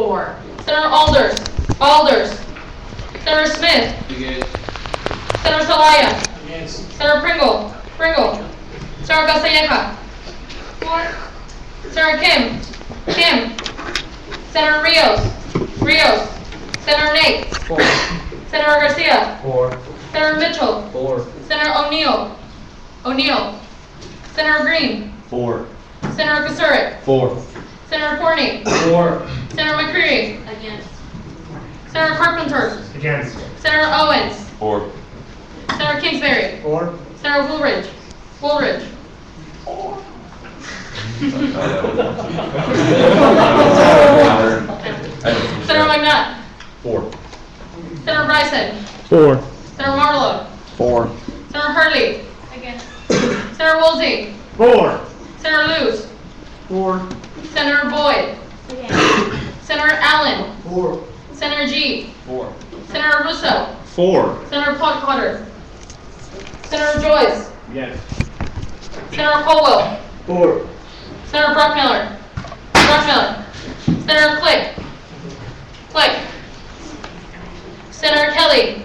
4. Senator Alders. Alders. Senator Smith. Against. Senator Zelaya. Against. Senator Pringle. Pringle. Senator Gasalleja. 4. Senator Kim. Kim. Senator Rios. Rios. Senator Nate. 4. Senator Garcia. 4. Senator Mitchell. 4. Senator O'Neill. O'Neill. Senator Green. 4. Senator Kasurik. 4. Senator Forney. 4. Senator McCreary. Against. Senator Carpenter. Against. Senator Owens. 4. Senator Kingsbury. 4. Senator Woolridge. Woolridge. Senator McNutt. 4. Senator Bryson. 4. Senator Marlowe. 4. Senator Hurley. Against. Senator Woolsey. 4. Senator Lewis. 4. Senator Boyd. Against. Senator Allen. 4. Senator G. 4. Senator Russo. 4. Senator Potter. Senator Joyce. Yes. Senator Colwell. 4. Senator Bruckmiller. Bruckmiller. Senator Click. Click. Senator Kelly.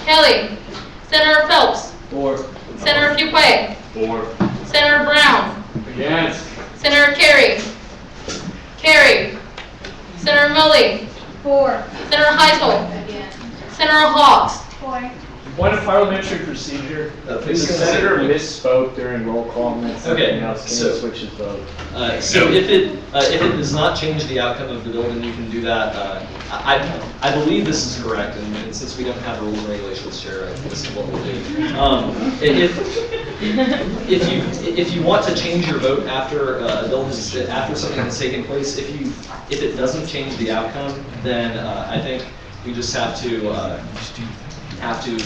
Kelly. Senator Phelps. 4. Senator Fuquay. 4. Senator Brown. Against. Senator Carey. Carey. Senator Milley. 4. Senator Heisel. Against. Senator Hawks. 4. Point of parliamentary procedure. The senator misspoke during roll call and that's Okay, something else. Can so- you switch his vote? So if it does not change the outcome of the bill, then you can do that. I believe this is correct, and since we don't have a rules and regulations chair, this is what we'll do. If you want to change your vote after a bill has after something has taken place, if it doesn't change the outcome, then I think we just have to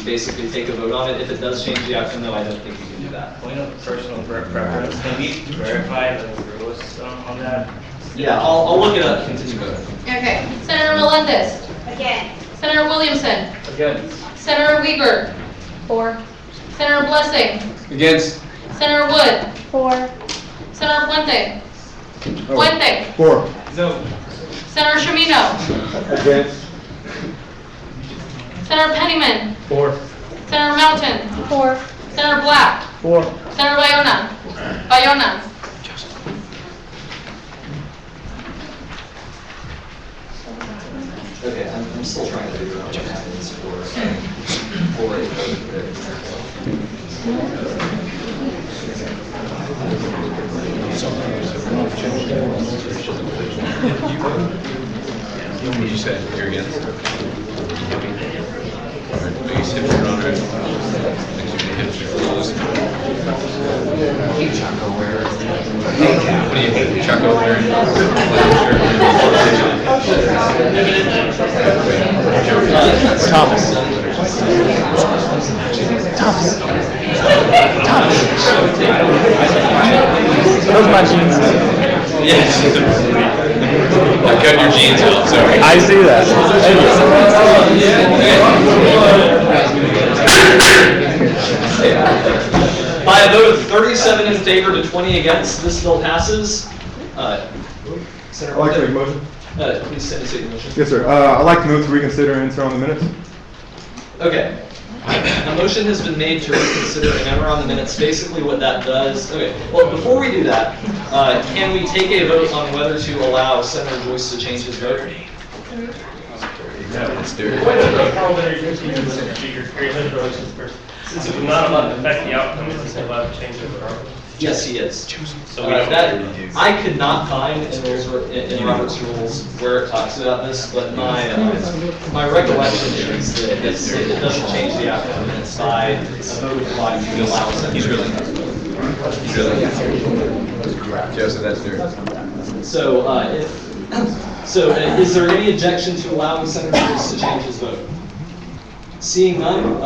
basically take a vote on it. If it does change the outcome, though, I don't think you can do that. Point of personal preference. Can we verify the rules on that? Yeah, I'll look it up. Continue voting. Okay. Senator Melendez. Against. Senator Williamson. Against. Senator Uyghur. 4. Senator Blessing. Against. Senator Wood. 4. Senator Puente. Puente. 4. No. Senator Shamino. Against. Senator Pennyman. 4. Senator Mountain. 4. Senator Black. 4. Senator Bayona. Bayona. Okay, I'm still trying to figure out what happens for a vote. What you said, you're against? You said you're on it. What do you think? Chuck over there Thomas. Those are my jeans. Yes. I cut your jeans out, sorry. I see that. By a vote of 37 in favor to 20 against, this bill passes. Senator I'd like to make a Moulton, motion. please state your motion. Yes, sir. I'd like to move to reconsider and enter on the minutes. Okay. A motion has been made to reconsider and enter on the minutes. Basically what that does, okay, well, before we do that, can we take a vote on whether to allow Senator Joyce to change his vote? Let's do it. Point of parliamentary procedure. Since it would not allow to affect the outcome, is it allowed to change the vote? Yes, he is. So we don't I could not find in Robert's rules where it talks about this, but my recollection is that it doesn't change the outcome, and it's by a vote of the body to allow Senator. He's really Joseph, that's there. So, is there any objection to allowing Senator Joyce to change his vote? Seeing none,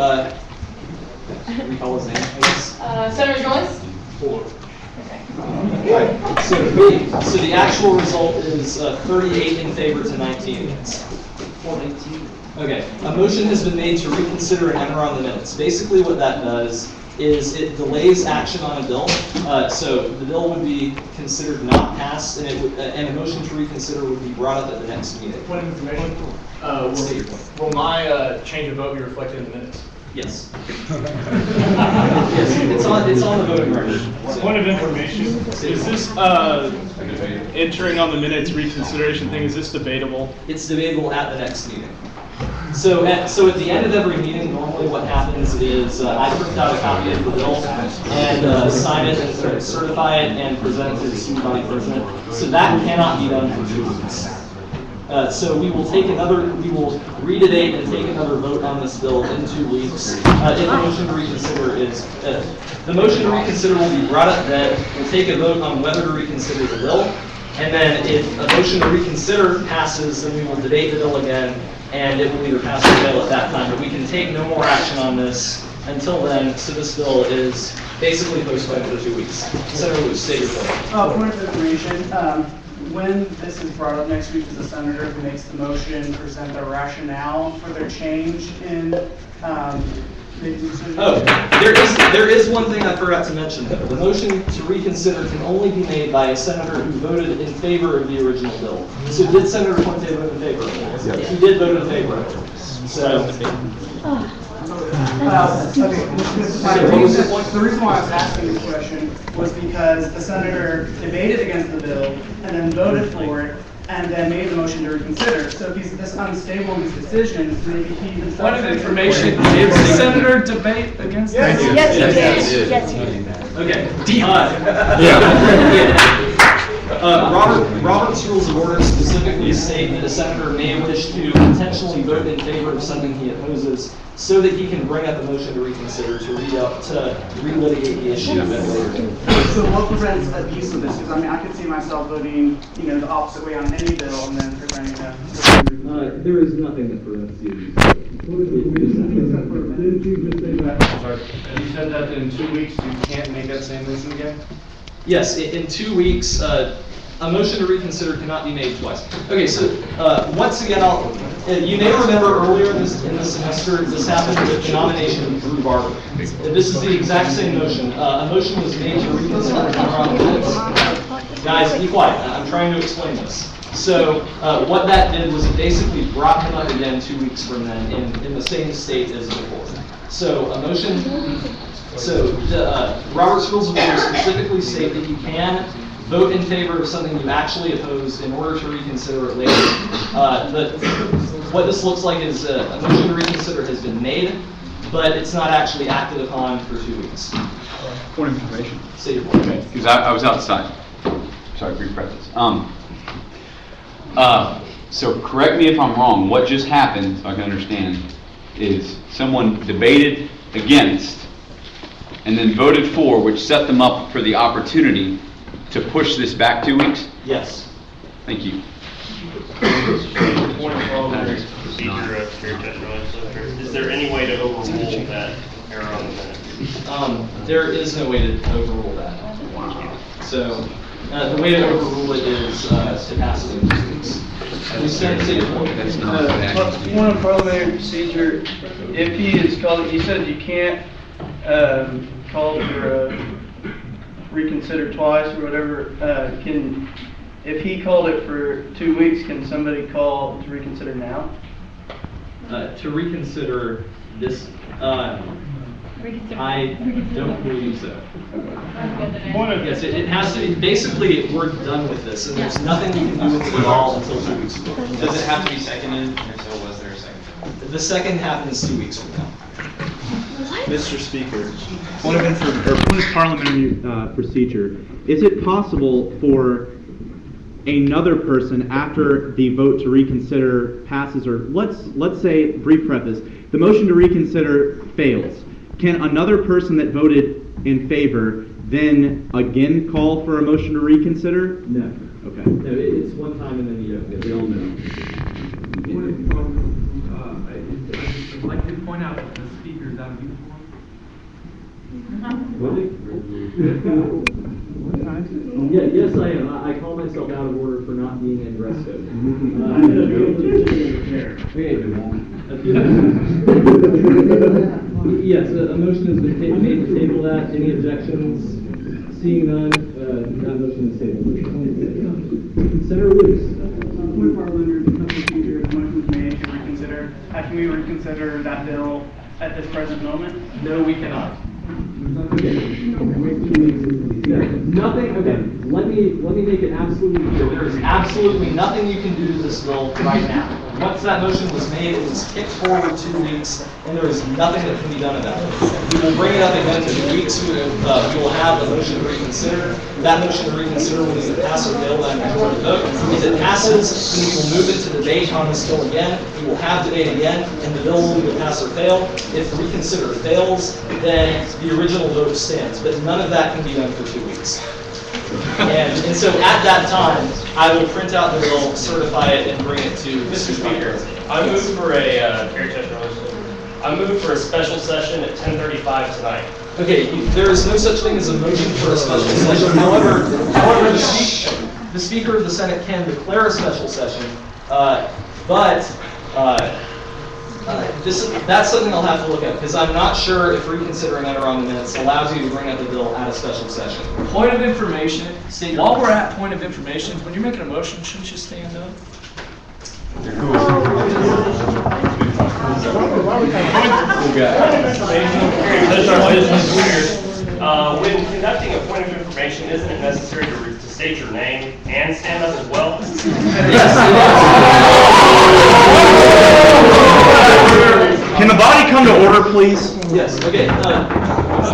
recall his name, please. Senator Joyce. So the actual result is 38 in favor to 19 against. Okay, a motion has been made to reconsider and enter on the minutes. Basically what that does is it delays action on a bill. So the bill would be considered not passed, and and a motion to reconsider would be brought up at the next meeting. Point of information. State your point. Will my change of vote be reflected in the minutes? Yes. Yes, it's on the voting record. So- Point of information, is this, entering on the minutes reconsideration thing, is this debatable? It's debatable at the next meeting. So at the end of every meeting, normally what happens is I print out a copy of the bill and sign it and certify it and present it to the student body president. So that cannot be done for 2 weeks. So we will read a date and take another vote on this bill in 2 weeks. If the motion to reconsider the motion to reconsider will be brought up then. We'll take a vote on whether to reconsider the bill. And then if a motion to reconsider passes, then we will debate the bill again, and it will either pass or fail at that time. But we can take no more action on this until then, so this bill is basically postponed for 2 weeks. Senator Luce, state your point. Point of information, when this is brought up next week, does the senator who makes the motion present the rationale for their change in making the decision? Oh, there is one thing I forgot to mention though. The motion to reconsider can only be made by a senator who voted in favor of the original bill. So did Senator Fuente vote in favor of it? Yes. He did vote in favor of it. So, The reason why I was asking this question was because the senator debated against the bill and then voted for it and then made the motion to reconsider. So if he's this unstable in his decisions, maybe he himself. Point of information, did the senator debate against Yes. this? Yes, he did. Yes, he did. okay. Yeah. Robert's Rules of Order specifically state that a senator may wish to intentionally vote in favor of something he opposes so that he can bring up a motion to reconsider, to relitigate the issue at a later date. So what prevents abuse of this? Because I mean, I could see myself voting, the opposite way on any bill and then presenting a. There is nothing that prevents the abuse. Didn't you just say that? And you said that in 2 weeks, you can't make that same motion again? Yes, in 2 weeks, a motion to reconsider cannot be made twice. Okay, so once again, you may remember earlier in this semester, this happened with the nomination of Drew Barber. This is the exact same motion. A motion was made to reconsider on the minutes. Guys, be quiet. I'm trying to explain this. So what that did was it basically brought him up again 2 weeks from then in the same state as before. So a motion. So Robert's Rules of Order specifically state that you can vote in favor of something you actually oppose in order to reconsider it later. But what this looks like is a motion to reconsider has been made, but it's not actually acted upon for 2 weeks. Point of information. Say your point. Because I was outside. Sorry, brief preface. So correct me if I'm wrong, what just happened, so I can understand, is someone debated against and then voted for, which set them up for the opportunity to push this back 2 weeks? Yes. Thank you. Point of parliamentary procedure of Chair Judge Legislature. Is there any way to overrule that error on the minutes? There is no way to overrule that. So the way to overrule it is to pass it in 2 weeks. We send it to Point of parliamentary procedure, if he is calling, you said you can't call for reconsider twice or whatever, if he called it for 2 weeks, can somebody call to reconsider now? to reconsider this, I don't believe so. Yes, it has to be, basically, we're done with this, and there's nothing we can do with it at all until 2 weeks from now. Does it have to be seconded, or so was there a second? The second happens 2 weeks from now. Mr. Speaker, point of parliamentary procedure. Is it possible for another person, after the vote to reconsider passes, or let's say, brief preface, the motion to reconsider fails, can another person that voted in favor then again call for a motion to reconsider? No. Okay. No, it's one time and then you don't get it. We all know. I'd like to point out that the speaker is out of uniform. Yeah, yes, I am. I call myself out of order for not being in dress code. Okay. Yes, a motion has been made to table that. Any objections? Seeing none, that motion is tabled. Senator Lewis. Point of parliamentary procedure, the motion was made to reconsider. Can we reconsider that bill at this present moment? No, we cannot. Nothing, okay, let me make it absolutely clear. There is absolutely nothing you can do to this bill right now. Once that motion was made, it was kicked forward 2 weeks, and there is nothing that can be done about it. We will bring it up again in 2 weeks. We will have a motion to reconsider. That motion to reconsider will either pass or fail that majority vote. If it passes, then we will move it to debate on this bill again. We will have debate again, and the bill will either pass or fail. If reconsider fails, then the original vote stands, but none of that can be done for 2 weeks. And so at that time, I will print out the bill, certify it, and bring it to Mr. Speaker, I move for a, Carrie Chester, I move for a special session at 10:35 tonight. Okay, there is no such thing as a motion for a special session. However, the Speaker of the Senate can declare a special session, but that's something I'll have to look at, because I'm not sure if reconsider and enter on the minutes allows you to bring up the bill at a special session. Point of information, while we're at point of information, when you're making a motion, shouldn't you stand up? When conducting a point of information, isn't it necessary to state your name and stand up as well? Can the body come to order, please? Yes, okay.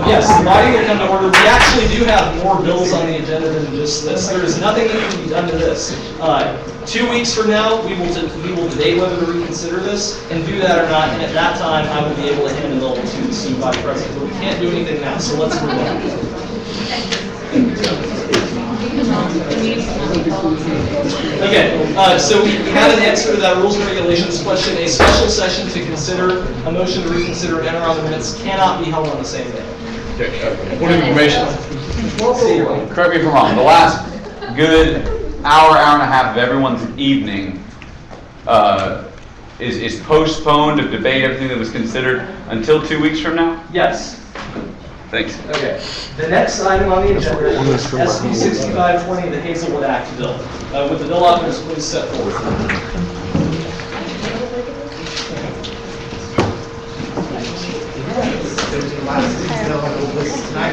Yes, the body will come to order. We actually do have more bills on the agenda than just this. There is nothing that can be done to this. 2 weeks from now, we will debate whether to reconsider this and do that or not. And at that time, I will be able to hand the bill to the student body president. But we can't do anything now, so let's move on. Okay, so we have an answer to that rules and regulations question. A special session to consider a motion to reconsider and enter on the minutes cannot be held on the same day. Point of information. Correct me if I'm wrong, the last good hour and a half of everyone's evening is postponed to debate everything that was considered until 2 weeks from now? Yes. Thanks. Okay. The next item on the agenda is SB 6520, the Hazelwood Act bill. Would the bill authors please step forward?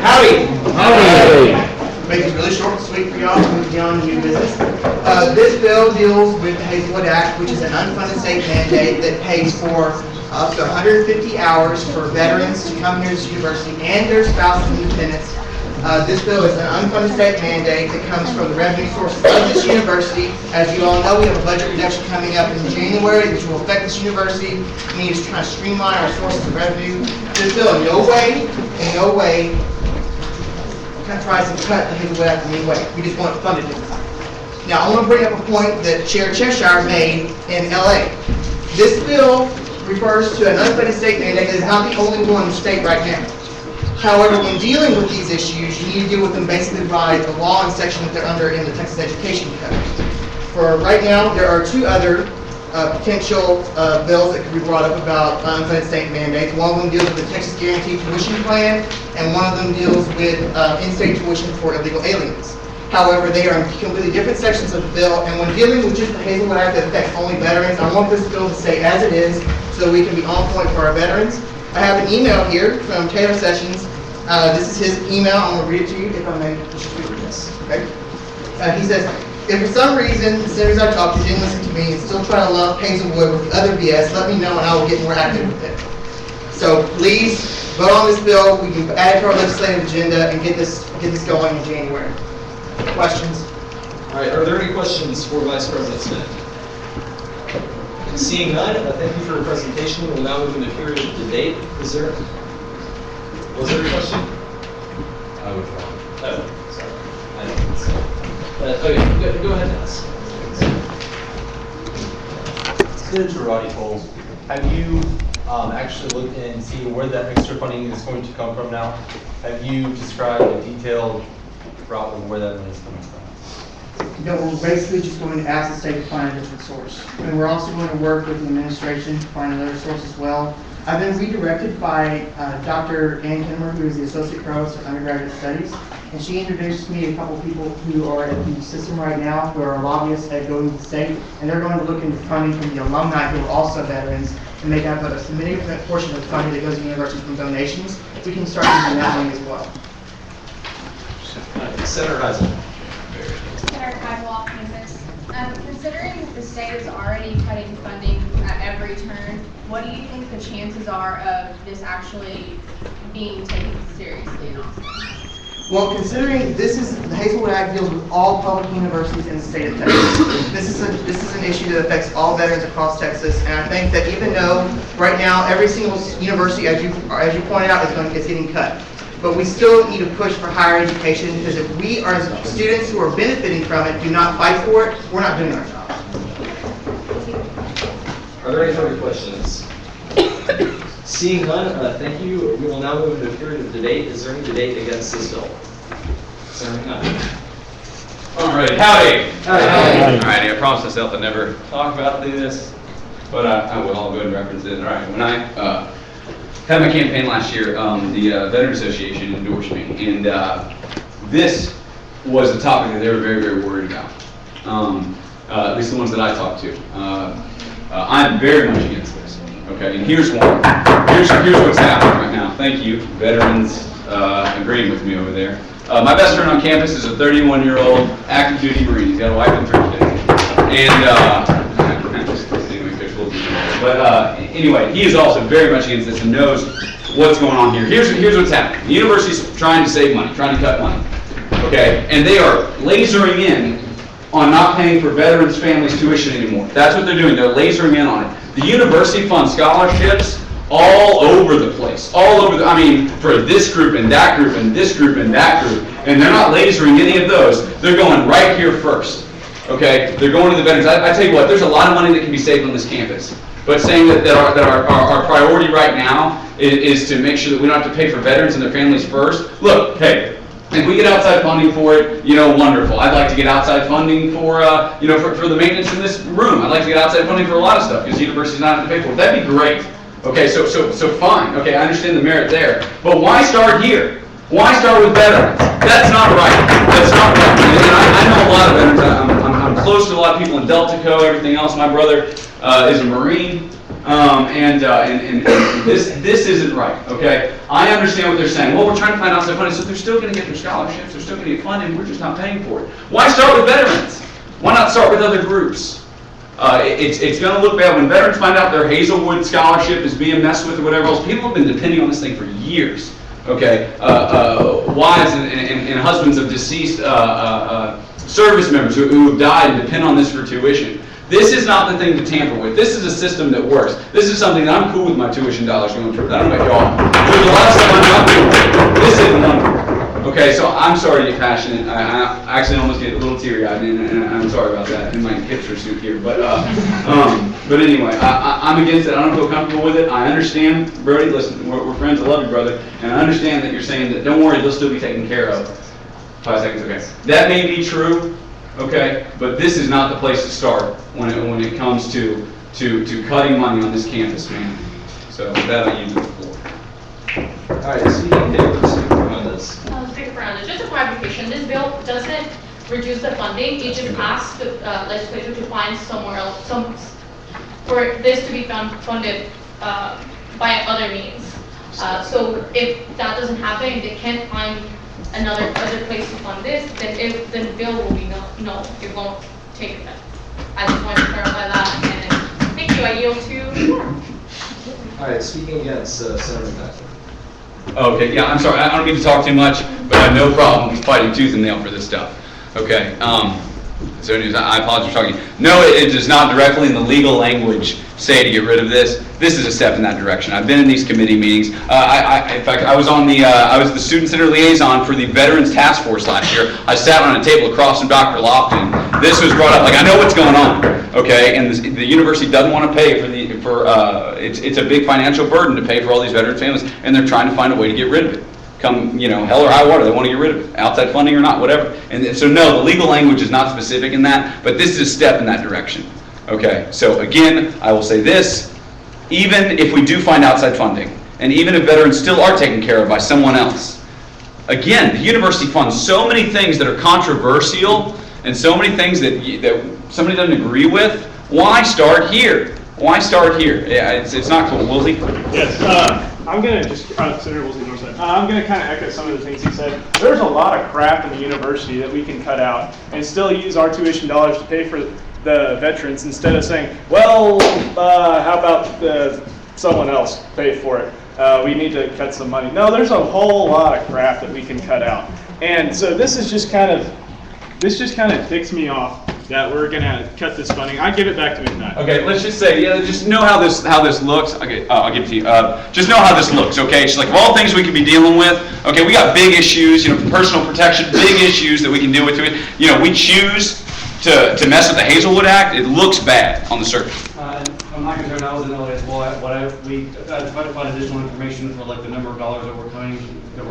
Howdy. Make it really short and sweet for y'all, move beyond new business. This bill deals with the Hazelwood Act, which is an unfunded state mandate that pays for up to 150 hours for veterans to come here to this university and their spouses and dependents. This bill is an unfunded state mandate that comes from the revenue sources of this university. As you all know, we have a budget reduction coming up in January, which will affect this university. We need to try to streamline our sources of revenue. This bill in no way tries to cut the Hazelwood Act in any way. We just want it funded differently. Now, I want to bring up a point that Chair Cheshire made in LA. This bill refers to an unfunded state mandate that is not the only one in the state right now. However, when dealing with these issues, you need to deal with them basically by the law and section that they're under in the Texas Education Code. For right now, there are two other potential bills that could be brought up about unfunded state mandates. One of them deals with the Texas Guaranteed Tuition Plan, and one of them deals with in-state tuition for illegal aliens. However, they are in completely different sections of the bill, and when dealing with just the Hazelwood Act that affects only veterans, I want this bill to stay as it is so we can be on point for our veterans. I have an email here from Taylor Sessions. This is his email. I'm going to read it to you if I may. Okay. He says, if for some reason the senators I talked to didn't listen to me and still try to lump Hazelwood with the other BS, let me know and I will get more active with it. So please vote on this bill. We can add it to our legislative agenda and get this going in January. Questions? All right, are there any questions for Vice President Smith? Seeing none, thank you for your presentation. We'll now move into a period of debate. Was there a question? Oh, sorry. I didn't see. Okay, go ahead and ask. Senator Roddy Cole, have you actually looked and see where that extra funding is going to come from now? Have you described a detailed route of where that money is coming from? No, we're basically just going to ask the state to find a different source. And we're also going to work with the administration to find another source as well. I've been redirected by Dr. Ann Kenmer, who is the Associate Provost of Undergraduate Studies, and she introduced me to a couple people who are at the system right now, who are lobbyists at Golden State, and they're going to look into funding from the alumni who are also veterans, and make up a significant portion of the funding that goes to the university from donations. We can start using that money as well. Senator Heisel. Senator Heisel off campus. Considering the state is already cutting funding at every turn, what do you think the chances are of this actually being taken seriously in Austin? Well, considering the Hazelwood Act deals with all public universities in the state of Texas, this is an issue that affects all veterans across Texas, and I think that even though right now every single university, as you pointed out, is getting cut, but we still need to push for higher education, because if we, our students who are benefiting from it, do not fight for it, we're not doing our job. Are there any further questions? Seeing none, thank you. We will now move into a period of debate. Is there any debate against this bill? Senator Nunn. All right, howdy. Howdy. All right, I promised myself I'd never talk about this, but I will. I'll go ahead and reference it. All right, when I had my campaign last year, the Veteran Association endorsed me, and this was a topic that they were very, very worried about. At least the ones that I talked to. I'm very much against this. Okay, and here's one. Here's what's happening right now. Thank you, veterans, agreeing with me over there. My best friend on campus is a 31-year-old active duty Marine. He's got a wife and 3 kids. And anyway, he is also very much against this and knows what's going on here. Here's what's happening. The university's trying to save money, trying to cut money. Okay, and they are lasering in on not paying for veterans' families' tuition anymore. That's what they're doing. They're lasering in on it. The university funds scholarships all over the place. For this group and that group and this group and that group. And they're not lasering any of those. They're going right here first. Okay? They're going to the veterans. I tell you what, there's a lot of money that can be saved on this campus. But saying that our priority right now is to make sure that we don't have to pay for veterans and their families first. Look, hey, if we get outside funding for it, wonderful. I'd like to get outside funding for the maintenance in this room. I'd like to get outside funding for a lot of stuff because the university's not having to pay for it. That'd be great. Okay, so fine. Okay, I understand the merit there. But why start here? Why start with veterans? That's not right. That's not right. And I know a lot of veterans. I'm close to a lot of people in Deltaco, everything else. My brother is a Marine. And this isn't right, okay? I understand what they're saying. Well, we're trying to find outside funding, so they're still going to get their scholarships, they're still going to get funded, we're just not paying for it. Why start with veterans? Why not start with other groups? It's going to look bad when veterans find out their Hazelwood scholarship is being messed with or whatever else. People have been depending on this thing for years, okay? Wives and husbands of deceased service members who have died and depend on this for tuition. This is not the thing to tamper with. This is a system that works. This is something that I'm cool with my tuition dollars going towards. I don't know about y'all. There's a lot of stuff I'm not cool with. This isn't one of them. Okay, so I'm sorry to get passionate. I actually almost get a little teary-eyed, and I'm sorry about that in my hipster suit here. But anyway, I'm against it. I don't feel comfortable with it. I understand, Brody. Listen, we're friends. I love you, brother. And I understand that you're saying that don't worry, they'll still be taken care of. 5 seconds, okay. That may be true. Okay, but this is not the place to start when it comes to cutting money on this campus, man. So with that, I use the floor. All right, Stephen Taylor, Speaker Fernandez. Speaker Fernandez, just a clarification. This bill doesn't reduce the funding. It just asks the legislature to find somewhere else for this to be funded by other means. So if that doesn't happen, if they can't find another place to fund this, then the bill will be no, it won't take effect. I just wanted to clarify that, and thank you. I yield to Warren. All right, speaking against Senator Patrick. Okay, yeah, I'm sorry. I don't mean to talk too much, but I have no problem fighting tooth and nail for this stuff. Okay. So anyways, I apologize for talking. No, it does not directly in the legal language say to get rid of this. This is a step in that direction. I've been in these committee meetings. In fact, I was the student center liaison for the Veterans Task Force last year. I sat on a table across from Dr. Lofton. This was brought up. Like, I know what's going on, okay? And the university doesn't want to pay it's a big financial burden to pay for all these veteran families, and they're trying to find a way to get rid of it. Come, hell or high water, they want to get rid of it. Outside funding or not, whatever. And so no, the legal language is not specific in that, but this is a step in that direction. Okay, so again, I will say this. even if we do find outside funding, and even if veterans still are taken care of by someone else, again, the university funds so many things that are controversial and so many things that somebody doesn't agree with. Why start here? Why start here? Yeah, it's not cool. Woolsey? Yes, I'm going to just, Senator Woolsey Northside, I'm going to kind of echo some of the things he said. There's a lot of crap in the university that we can cut out and still use our tuition dollars to pay for the veterans instead of saying, well, how about someone else pay for it? We need to cut some money. No, there's a whole lot of crap that we can cut out. And so this just kind of ticks me off that we're going to cut this funding. I give it back to McKnight. Okay, let's just say, just know how this looks. Okay, I'll give it to you. Just know how this looks, okay? It's like of all things we could be dealing with, okay, we got big issues, personal protection, big issues that we can deal with. We choose to mess with the Hazelwood Act. It looks bad on the surface. I'm not concerned, I was in LA as well. We tried to find additional information for like the number of dollars that we're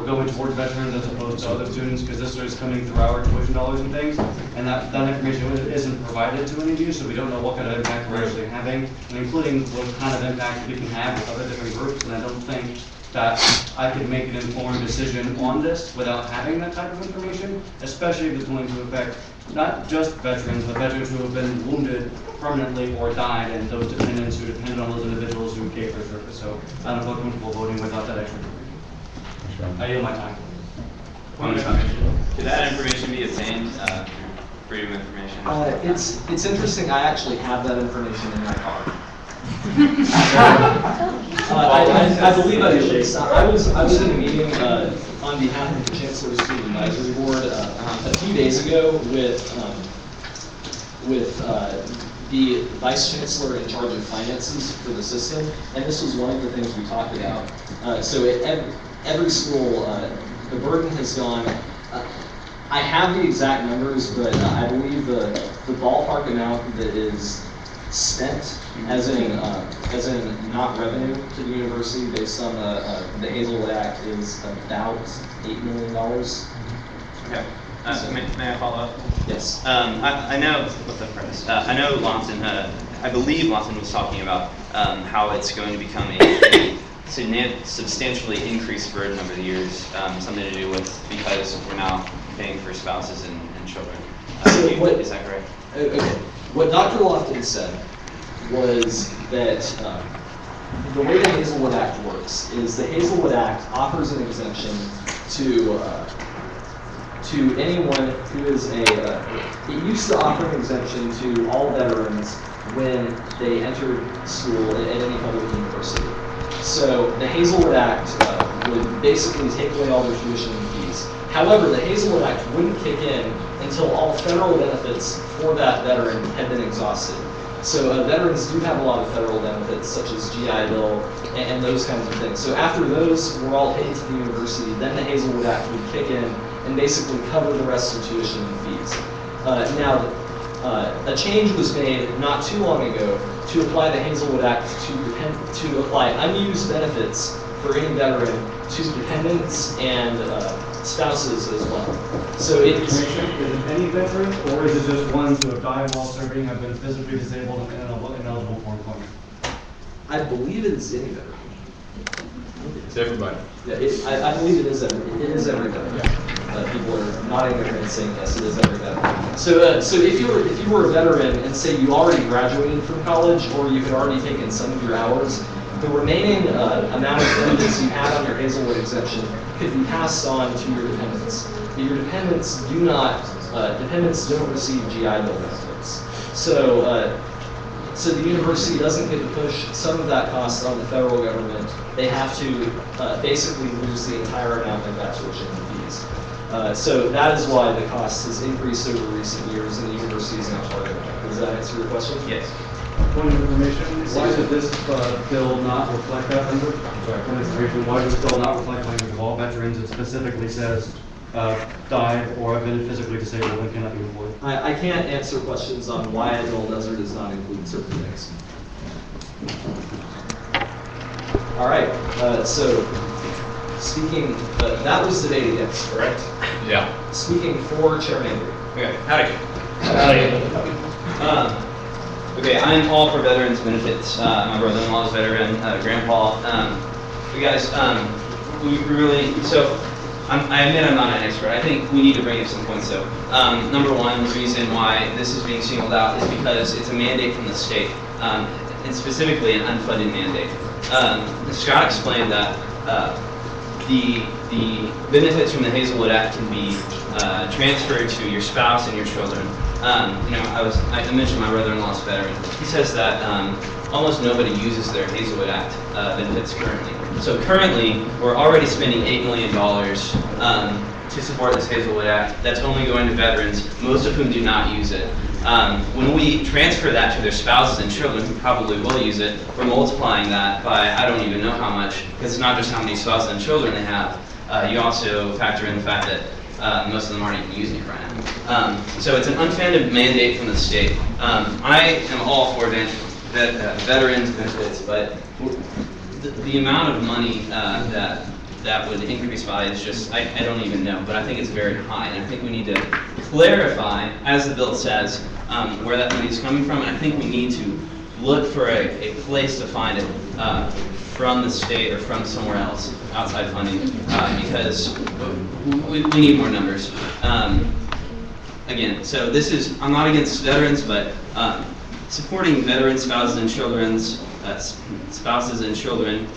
going towards veterans as opposed to other students, because this is coming through our tuition dollars and things, and that information isn't provided to any of you, so we don't know what kind of impact we're actually having, and including what kind of impact we can have with other different groups, and I don't think that I could make an informed decision on this without having that type of information, especially if it's going to affect not just veterans, but veterans who have been wounded permanently or died, and those dependents who depend on those individuals who gave their service. So I don't feel comfortable voting without that extra information. I yield my time. Could that information be obtained through Freedom of Information? It's interesting, I actually have that information in my car. I believe I do. I was in a meeting on behalf of the Chancellor's Student Advisory Board a few days ago with the Vice Chancellor in charge of finances for the system, and this was one of the things we talked about. So at every school, the burden has gone. I have the exact numbers, but I believe the ballpark amount that is spent, as in not revenue to the university based on the Hazelwood Act, is about $8 million. Okay. May I follow up? Yes. I know, what's up, Curtis? I know Lawson, I believe Lawson was talking about how it's going to become a substantially increased burden over the years, something to do with because we're now paying for spouses and children. Is that correct? Okay. What Dr. Lofton said was that the way the Hazelwood Act works is the Hazelwood Act offers an exemption to anyone who is it used to offer an exemption to all veterans when they entered school at any public university. So the Hazelwood Act would basically take away all their tuition and fees. However, the Hazelwood Act wouldn't kick in until all federal benefits for that veteran had been exhausted. So veterans do have a lot of federal benefits, such as GI Bill and those kinds of things. So after those were all paid to the university, then the Hazelwood Act would kick in and basically cover the rest of tuition and fees. Now, a change was made not too long ago to apply the Hazelwood Act to apply unused benefits for any veteran to dependents and spouses as well. So it's... Is it any veterans, or is it just ones who have died while serving, have been physically disabled, and ineligible for employment? I believe it is any veteran. It's everybody. Yeah, I believe it is every veteran. People are nodding their heads saying yes, it is every veteran. So if you were a veteran and say you already graduated from college, or you had already taken some of your hours, the remaining amount of benefits you had on your Hazelwood exemption could be passed on to your dependents. But your dependents don't receive GI Bill benefits. So the university doesn't get to push some of that cost on the federal government. They have to basically lose the entire amount of that tuition and fees. So that is why the cost has increased over recent years, and the university is now part of it. Does that answer your question? Yes. Point of information, why did this bill not reflect that language? I'm sorry, point of information, why does this bill not reflect language of all veterans? It specifically says died or have been physically disabled and cannot be employed. I can't answer questions on why a bill does or does not include certain things. All right, so speaking, that was debate against, correct? Yeah. Speaking for Chair Mabry. Okay. Howdy. Okay, I'm all for veterans benefits. My brother-in-law is veteran, grandpa. You guys, we really, so I admit I'm not an expert. I think we need to bring up some points though. Number one, the reason why this is being singled out is because it's a mandate from the state, and specifically an unfunded mandate. Scott explained that the benefits from the Hazelwood Act can be transferred to your spouse and your children. I mentioned my brother-in-law's veteran. He says that almost nobody uses their Hazelwood Act benefits currently. So currently, we're already spending $8 million to support this Hazelwood Act. That's only going to veterans, most of whom do not use it. When we transfer that to their spouses and children, who probably will use it, we're multiplying that by I don't even know how much, because it's not just how many spouses and children they have. You also factor in the fact that most of them aren't even using it right now. So it's an unfunded mandate from the state. I am all for veterans benefits, but the amount of money that would increase by is just, I don't even know, but I think it's very high. And I think we need to clarify, as the bill says, where that money is coming from. And I think we need to look for a place to find it from the state or from somewhere else, outside funding, because we need more numbers. Again, so this is, I'm not against veterans, but supporting veterans, spouses and children,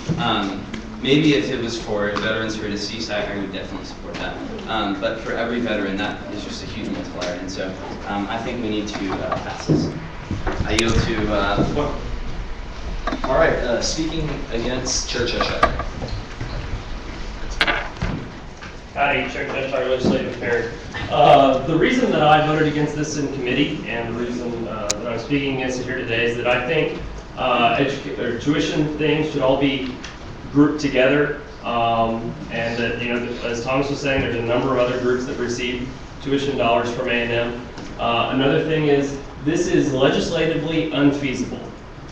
maybe if it was for veterans who are deceased, I would definitely support that. But for every veteran, that is just a huge multiplier, and so I think we need to pass this. I yield to All right, speaking against Chair Cheshire. Howdy, Chair Cheshire, Legislative Affair. The reason that I voted against this in committee, and the reason that I'm speaking against it here today, is that I think tuition things should all be grouped together, and that, as Thomas was saying, there's a number of other groups that receive tuition dollars from A&M. Another thing is, this is legislatively unfeasible.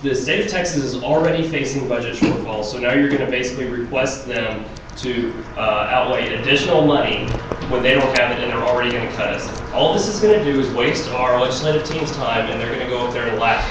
The state of Texas is already facing budget shortfalls, so now you're going to basically request them to outlay additional money when they don't have it and they're already going to cut us. All this is going to do is waste our legislative team's time, and they're going to go up there and laugh.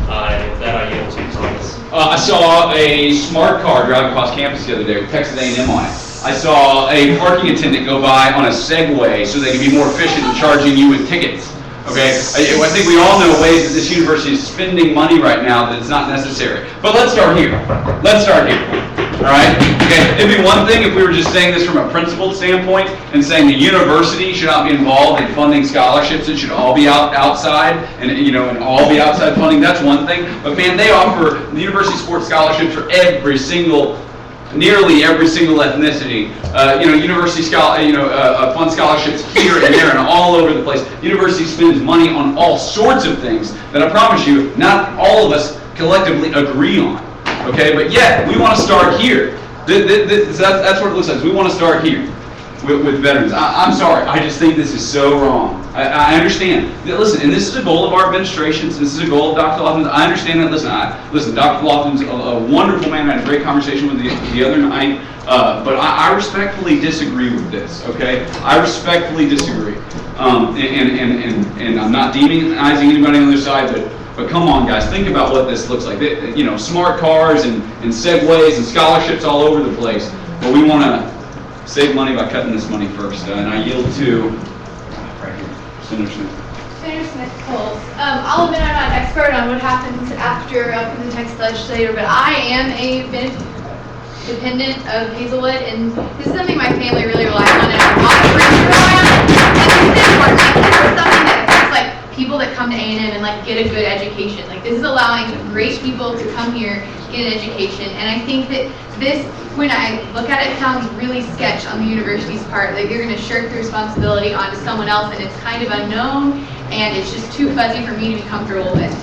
And with that, I yield to Thomas. I saw a smart car drive across campus the other day with Texas A&M on it. I saw a parking attendant go by on a Segway so they can be more efficient in charging you with tickets. Okay, I think we all know ways that this university is spending money right now that it's not necessary. But let's start here. All right? Okay, it'd be one thing if we were just saying this from a principled standpoint and saying the university should not be involved in funding scholarships. It should all be outside and all be outside funding. That's one thing. But man, they offer the university sports scholarships for nearly every single ethnicity. University fund scholarships here and there and all over the place. University spends money on all sorts of things that I promise you, not all of us collectively agree on. Okay, but yet we want to start here. That's what it looks like. We want to start here with veterans. I'm sorry. I just think this is so wrong. I understand. Listen, and this is a goal of our administrations. This is a goal of Dr. Lofton's. I understand that. Listen, Dr. Lofton's a wonderful man. I had a great conversation with the other night. But I respectfully disagree with this. Okay, I respectfully disagree. And I'm not demonizing anybody on the other side, but come on, guys, think about what this looks like. Smart cars and Segways and scholarships all over the place. But we want to save money by cutting this money first. And I yield to right here, Senator Smith. Senator Smith-Coles. I'll admit I'm not an expert on what happens after the Texas legislature, but I am a dependent of Hazelwood, and this is something my family really relies on, and a lot of friends rely on. And this is important. This is something that affects people that come to A&M and get a good education. This is allowing great people to come here, get an education, and I think that this, when I look at it, sounds really sketch on the university's part. You're going to shirk the responsibility onto someone else, and it's kind of unknown, and it's just too fuzzy for me to be comfortable with.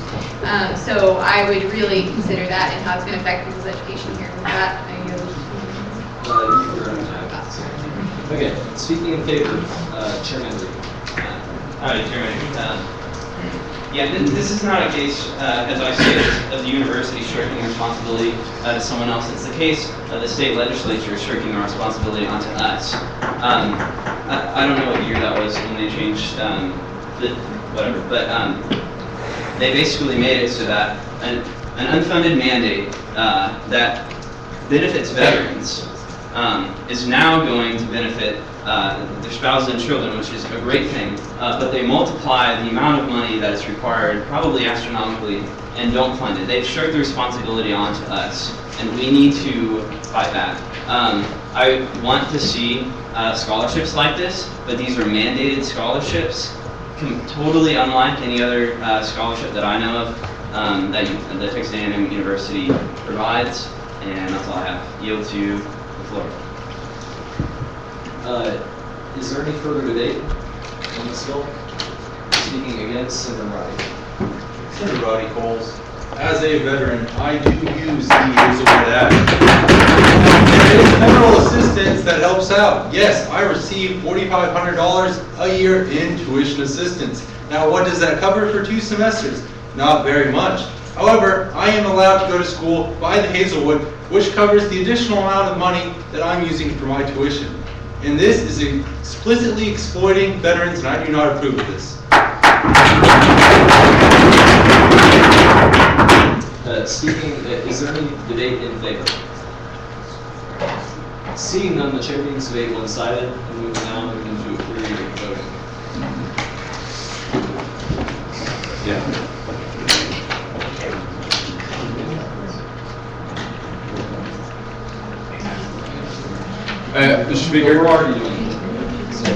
So I would really consider that and how it's going to affect people's education here. With that, I yield. Okay, speaking in favor, Chairman Reed. Howdy, Chairman. This is not a case, as I say, of the university shirking responsibility to someone else. It's the case of the state legislature shirking the responsibility onto us. I don't know what year that was when they changed whatever, but they basically made it so that an unfunded mandate that benefits veterans is now going to benefit their spouses and children, which is a great thing. But they multiply the amount of money that is required, probably astronomically, and don't fund it. They've shirked the responsibility onto us, and we need to fight that. I want to see scholarships like this, but these are mandated scholarships, totally unlike any other scholarship that I know of that the Texas A&M University provides. And that's all I have. Yield to the floor. Is there any further debate on this bill? Speaking against Senator Roddy. Senator Roddy Coles, as a veteran, I do use the Hazelwood Act. There is federal assistance that helps out. Yes, I receive $4,500 a year in tuition assistance. Now, what does that cover for 2 semesters? Not very much. However, I am allowed to go to school by the Hazelwood, which covers the additional amount of money that I'm using for my tuition. And this is explicitly exploiting veterans, and I do not approve of this. Is there any debate in favor? Seeing none, the chair means debate one-sided, and we will now move into a period of voting. Yeah. Mr. Speaker. We're already doing it. So,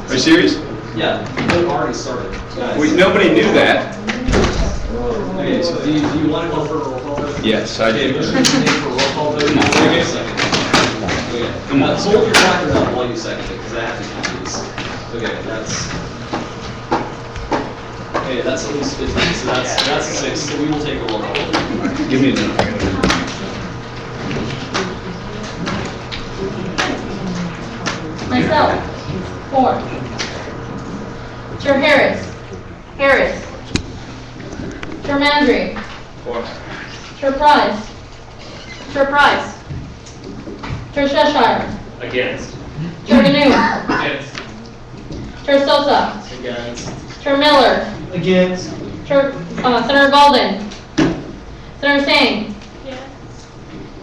Are you serious? yeah, the vote already started. Guys. Nobody knew that. Okay, so do you want to go for a roll call vote? Yes, I Okay, do. motion is made for a roll call vote. Come on. Wait a second. Okay. Come on. Hold your trackers up while you second it, because I have to count these. Okay, that's at least 15, so that's 6, so we will take a roll call vote. Give me a minute. Myself, 4. Chair Harris. Chair Mandry. 4. Chair Price. Chair Cheshire. Against. Chair Ganu. Against. Chair Sosa. Against. Chair Miller. Against. Chair, Senator Golden. Senator Sang.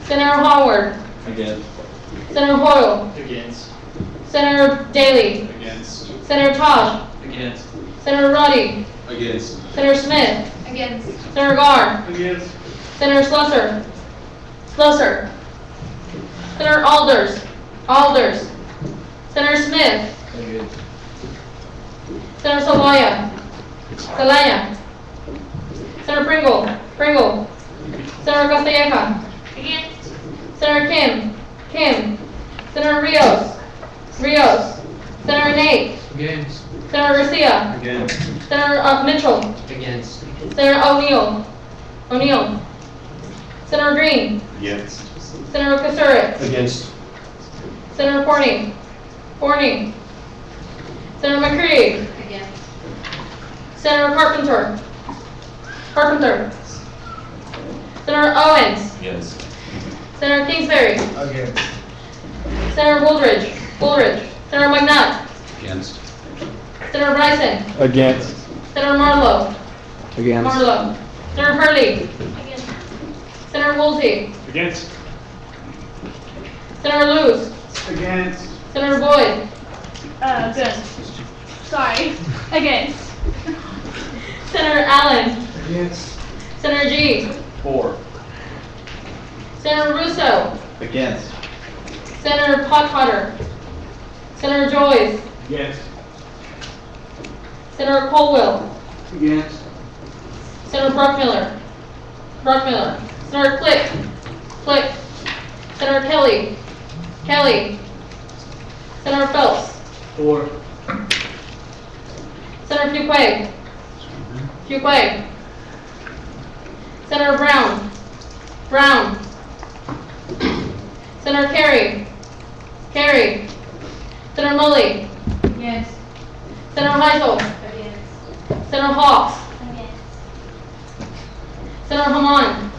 Senator Howard. Against. Senator Hoyle. Against. Senator Daly. Against. Senator Tosh. Against. Senator Roddy. Against. Senator Smith. Against. Senator Gar. Against. Senator Slusser. Senator Alders. Senator Smith. Against. Senator Salaya. Senator Pringle. Senator Castelleca. Senator Kim. Senator Rios. Senator Nate. Against. Senator Garcia. Against. Senator Mitchell. Against. Senator O'Neill. Senator Green. Against. Senator Kasurik. Against. Senator Forney. Senator McCready. Against. Senator Carpenter. Senator Owens. Yes. Senator Kingsbury. Against. Senator Wooldridge. Senator McNutt. Against. Senator Bryson. Against. Senator Marlowe. Against. Senator Hurley. Senator Woolsey. Against. Senator Lewis. Against. Senator Boyd. Good. Sorry. Against. Senator Allen. Against. Senator G. 4. Senator Russo. Against. Senator Potcotter. Senator Joyce. Against. Senator Colwell. Against. Senator Bruckmiller. Senator Click. Senator Kelly. Senator Phelps. 4. Senator Fuquay. Senator Brown. Senator Carey. Senator Mulley. Yes. Senator Heisel. Against. Senator Hawks. Against. Senator Haman.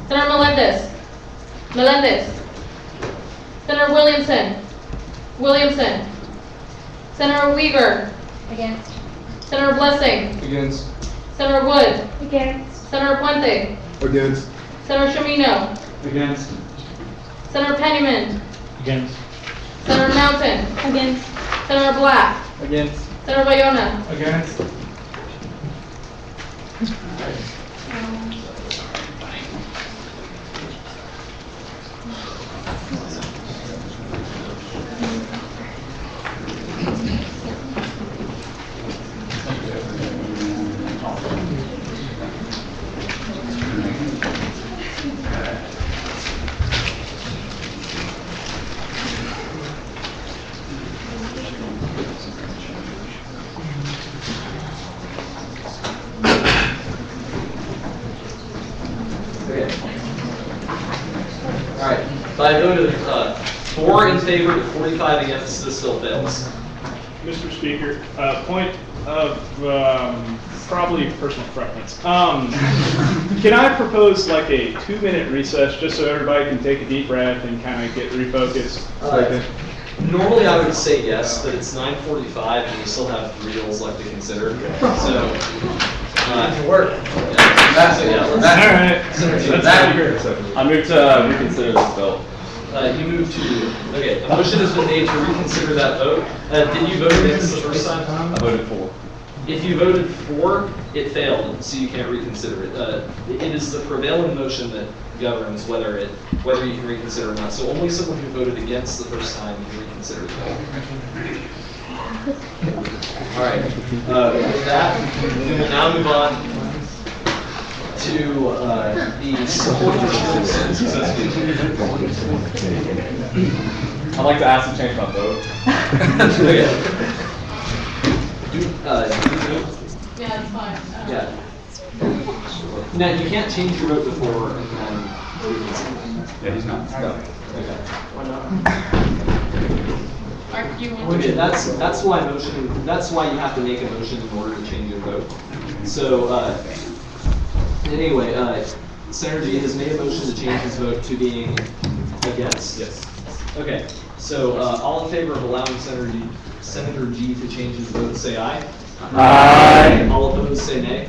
Senator Melendez. Senator Williamson. Senator Weaver. Against. Senator Blessing. Against. Senator Wood. Against. Senator Puente. Against. Senator Shamino. Against. Senator Penniman. Against. Senator Mountain. Against. Senator Black. Against. Senator Bayona. Against. Okay. All right, by a vote of 4 in favor to 45 against, this bill fails. Mr. Speaker, point of probably personal preference. Can I propose like a 2-minute recess just so everybody can take a deep breath and kind of get refocused? Normally I would say yes, but it's 9:45 and we still have 3 bills left to consider. So, it work. Yeah. So, yeah, let's- All right. I move to reconsider this bill. You move to, okay, a motion has been made to reconsider that vote. Did you vote against the first time? I voted for. If you voted for, it failed, so you can't reconsider it. It is the prevailing motion that governs whether you can reconsider or not. So only someone who voted against the first time can reconsider the vote. All right, with that, we will now move on to the supplemental citizens. I'd like to ask to change my vote. Okay. Yeah, it's fine. Yeah. Now, you can't change your vote before and then reconsider. Yeah, he's not. No. Okay. Mark, do you want Okay, to? that's why you have to make a motion in order to change your vote. So, anyway, Senator G has made a motion to change his vote to being against. Yes. Okay, so, all in favor of allowing Senator G to change his vote, say aye. Aye. All opposed, say nay.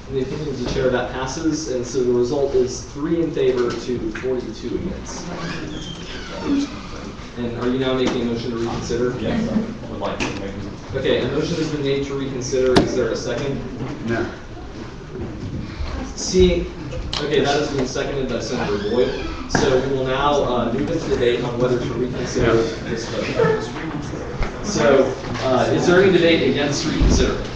In the opinion of the chair, that passes, and so the result is 3 in favor to 42 against. And are you now making a motion to reconsider? Yes, I would like to make a Okay, a motion has been made to reconsider. Is there a second? No. Okay, that has been seconded by Senator Boyd. So we will now move into debate on whether to reconsider this vote. So, is there any debate against reconsidering?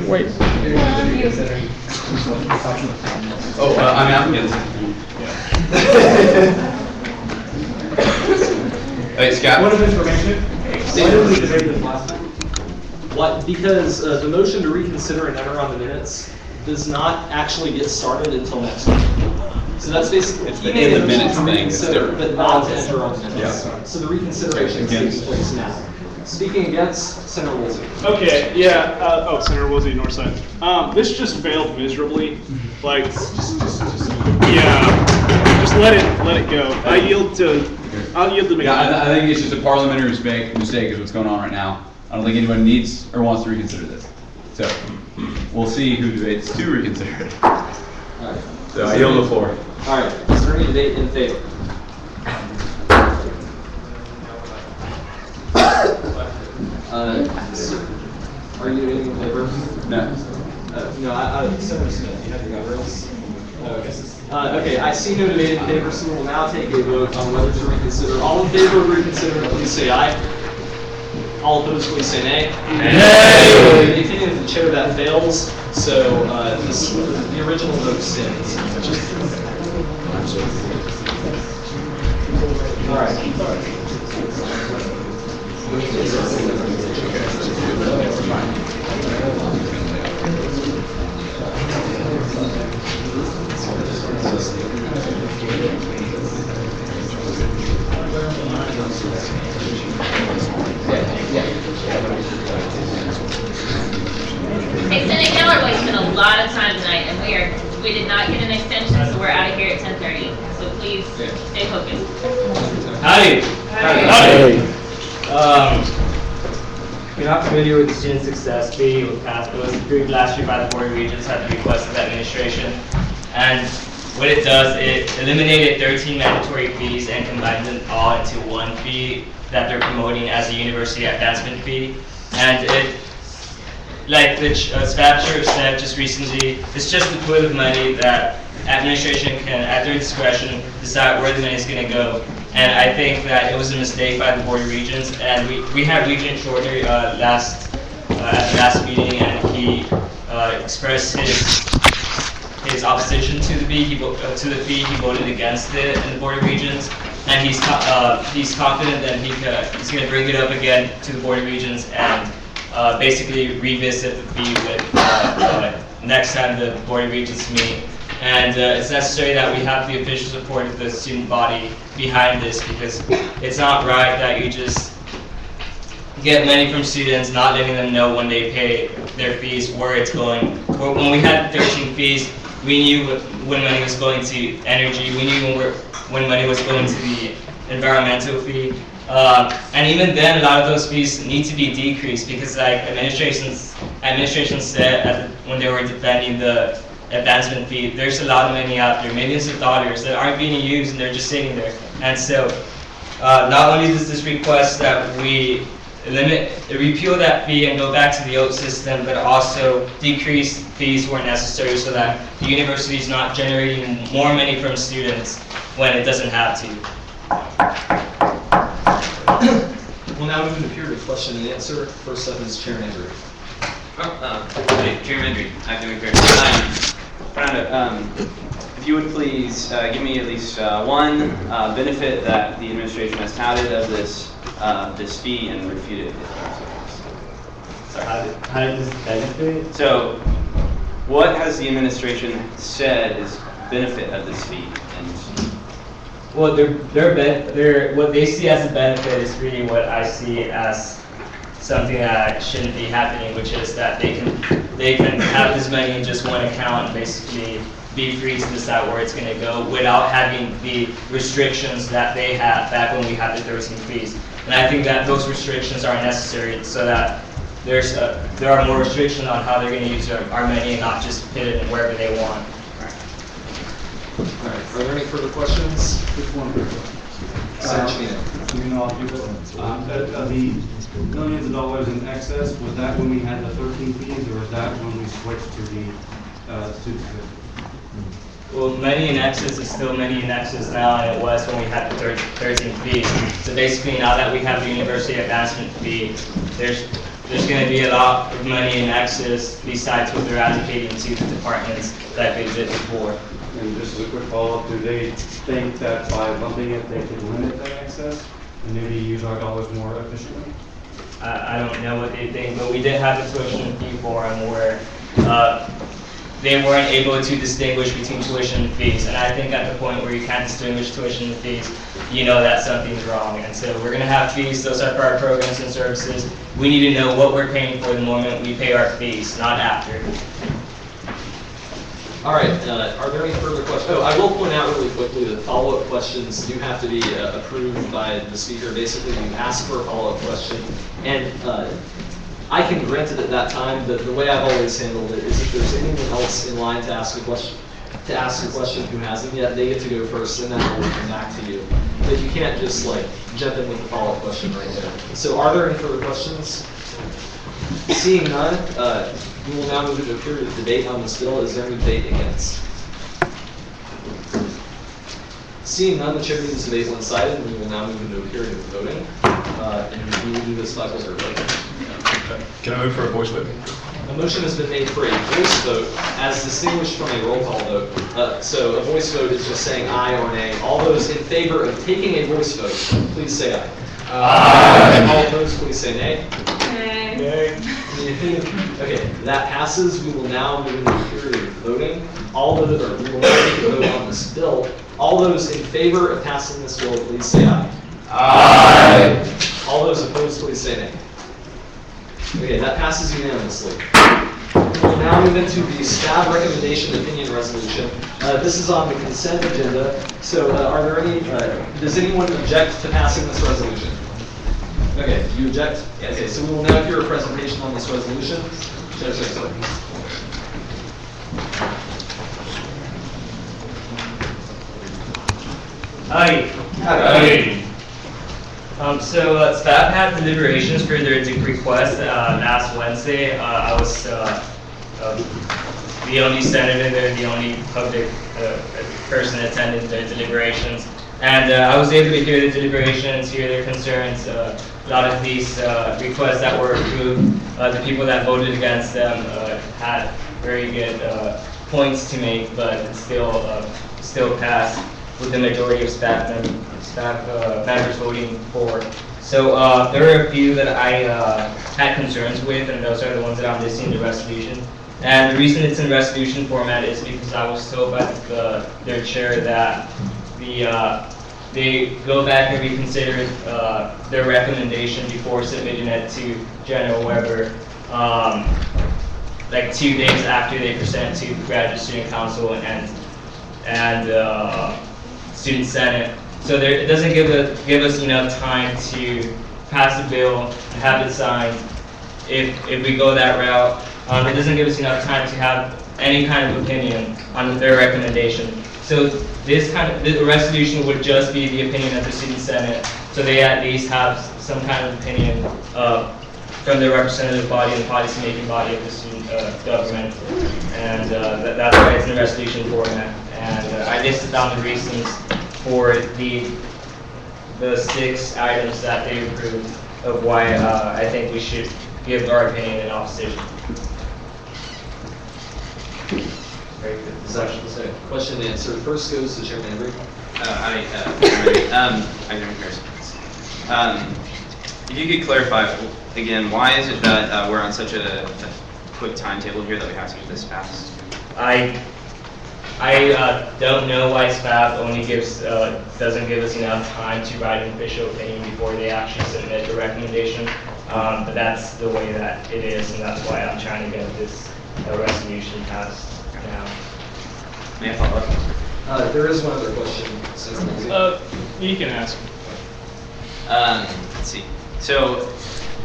Wait. Oh, I'm against. Hey, Scott. Point of information, why did we debate this last time? What? Because the motion to reconsider and enter on the minutes does not actually get started until next week. So that's basically, It's he the made in a the motion minutes to thing, it's reconsider, different. but not to enter on the minutes. Yeah. So the reconsideration is taking place now. Speaking against, Senator Woolsey. Okay, yeah, Senator Woolsey, Northside. This just failed miserably, like, yeah, just let it go. I'll yield to Yeah, I think it's just a parliamentary mistake is what's going on right now. I don't think anyone needs or wants to reconsider this. So, we'll see who debates to reconsider it. All right. So I yield the floor. All right, is there any debate in favor? Are you debating in favor? No. No, Senator Smith, you have your governance? Okay, I see no debate in favor, so we will now take a vote on whether to reconsider. All in favor of reconsidering, please say aye. All opposed, please say nay. Nay! In the opinion of the chair, that fails, so the original vote stands. All right. Hey, Senate, y'all are wasting a lot of time tonight, and we did not get an extension, so we're out of here at 10:30. So please stay focused. Howdy. Howdy. If you're not familiar with the student success fee, it was approved last year by the Board of Regents at the request of the administration. And what it does, it eliminated 13 mandatory fees and combined them all into one fee that they're promoting as a university advancement fee. And it, like the staff chair said just recently, it's just a pool of money that administration can, at their discretion, decide where the money is going to go. And I think that it was a mistake by the Board of Regents, and we had Regent Shorter at the last meeting, and he expressed his opposition to the fee. He voted against it in the Board of Regents, and he's confident that he's going to bring it up again to the Board of Regents and basically revisit the fee with next time the Board of Regents meet. And it's necessary that we have the official support of the student body behind this, because it's not right that you just get money from students, not letting them know when they pay their fees where it's going. When we had 13 fees, we knew when money was going to energy, we knew when money was going to the environmental fee. And even then, a lot of those fees need to be decreased, because like administration said when they were defending the advancement fee, there's a lot of money out there, millions of dollars that aren't being used and they're just sitting there. And so not only does this request that we repeal that fee and go back to the old system, but also decrease fees where necessary so that the university is not generating more money from students when it doesn't have to. We'll now move into period of question and answer. First up is Chair Andrew. Chair Mendry, academic chair. If you would please give me at least one benefit that the administration has touted of this fee and refute it. So how did this benefit? So, what has the administration said is benefit of this fee? Well, what they see as a benefit is really what I see as something that shouldn't be happening, which is that they can have this money in just one account and basically be free to decide where it's going to go without having the restrictions that they had back when we had the 13 fees. And I think that those restrictions are necessary so that there are more restrictions on how they're going to use our money and not just put it in wherever they want. All right. Are there any further questions? Just one quick question. The millions of dollars in excess, was that when we had the 13 fees, or was that when we switched to the student fee? Well, money in excess is still money in excess now, and it was when we had the 13 fees. So basically, now that we have the university advancement fee, there's going to be a lot of money in excess besides what they're allocating to the departments that they did before. And just as a quick follow-up, do they think that by bumping it, they could limit that excess and maybe use our dollars more efficiently? I don't know what they think, but we did have the tuition fee forum where they weren't able to distinguish between tuition and fees. And I think at the point where you can't distinguish tuition and fees, you know that something's wrong. And so we're going to have fees, those are for our programs and services. We need to know what we're paying for the moment we pay our fees, not after. All right, are there any further questions? Oh, I will point out really quickly that follow-up questions do have to be approved by the speaker. Basically, you ask for a follow-up question, and I can grant it at that time, but the way I've always handled it is if there's anyone else in line to ask a question who hasn't yet, they get to go first, and then we'll come back to you. But you can't just jump in with the follow-up question right there. So are there any further questions? Seeing none, we will now move into a period of debate on this bill. Is there any debate against? Seeing none, the chair deems debate one-sided, and we will now move into a period of voting. And we will do this by voice vote. Can I move for a voice vote? A motion has been made for a voice vote as distinguished from a roll call vote. So a voice vote is just saying aye or nay. All those in favor of taking a voice vote, please say aye. Aye. All opposed, please say nay. Nay. Okay, that passes. We will now move into a period of voting. We will now take a vote on this bill. All those in favor of passing this bill, please say aye. Aye. All those opposed, please say nay. Okay, that passes unanimously. We will now move into the staff recommendation opinion resolution. This is on the consent agenda. So, are there any? Does anyone object to passing this resolution? Okay, do you object? Yes. Okay, so we will now hear a presentation on this resolution. Chair Sexton. Hi. Hi. Staff had deliberations for their request last Wednesday. I was the only senator there, the only public person attending the deliberations. And I was able to hear the deliberations, hear their concerns. A lot of these requests that were approved, the people that voted against them had very good points to make, but it still passed with the majority of staff members voting for. So there are a few that I had concerns with, and those are the ones that I'm listing in the resolution. And the reason it's in resolution format is because I was told by their chair that they go back and reconsider their recommendation before submitting it to General Weber, like 2 days after they present to Graduate Student Council and Student Senate. So it doesn't give us enough time to pass the bill and have it signed if we go that route. It doesn't give us enough time to have any kind of opinion on their recommendation. So the resolution would just be the opinion of the Student Senate, so they at least have some kind of opinion from the representative body and policy-making body of the student government. And that's why it's in the resolution format. And I listed down the reasons for the 6 items that they approved of why I think we should give our opinion in opposition. Very good. This is actually the question and answer. First goes to Chairman Embry. If you could clarify again, why is it that we're on such a quick timetable here that we have to get this passed? I don't know why staff only doesn't give us enough time to write an official opinion before they actually submit the recommendation. But that's the way that it is, and that's why I'm trying to get this resolution passed now. May I follow up? There is one other question. You can ask. Let's see. So,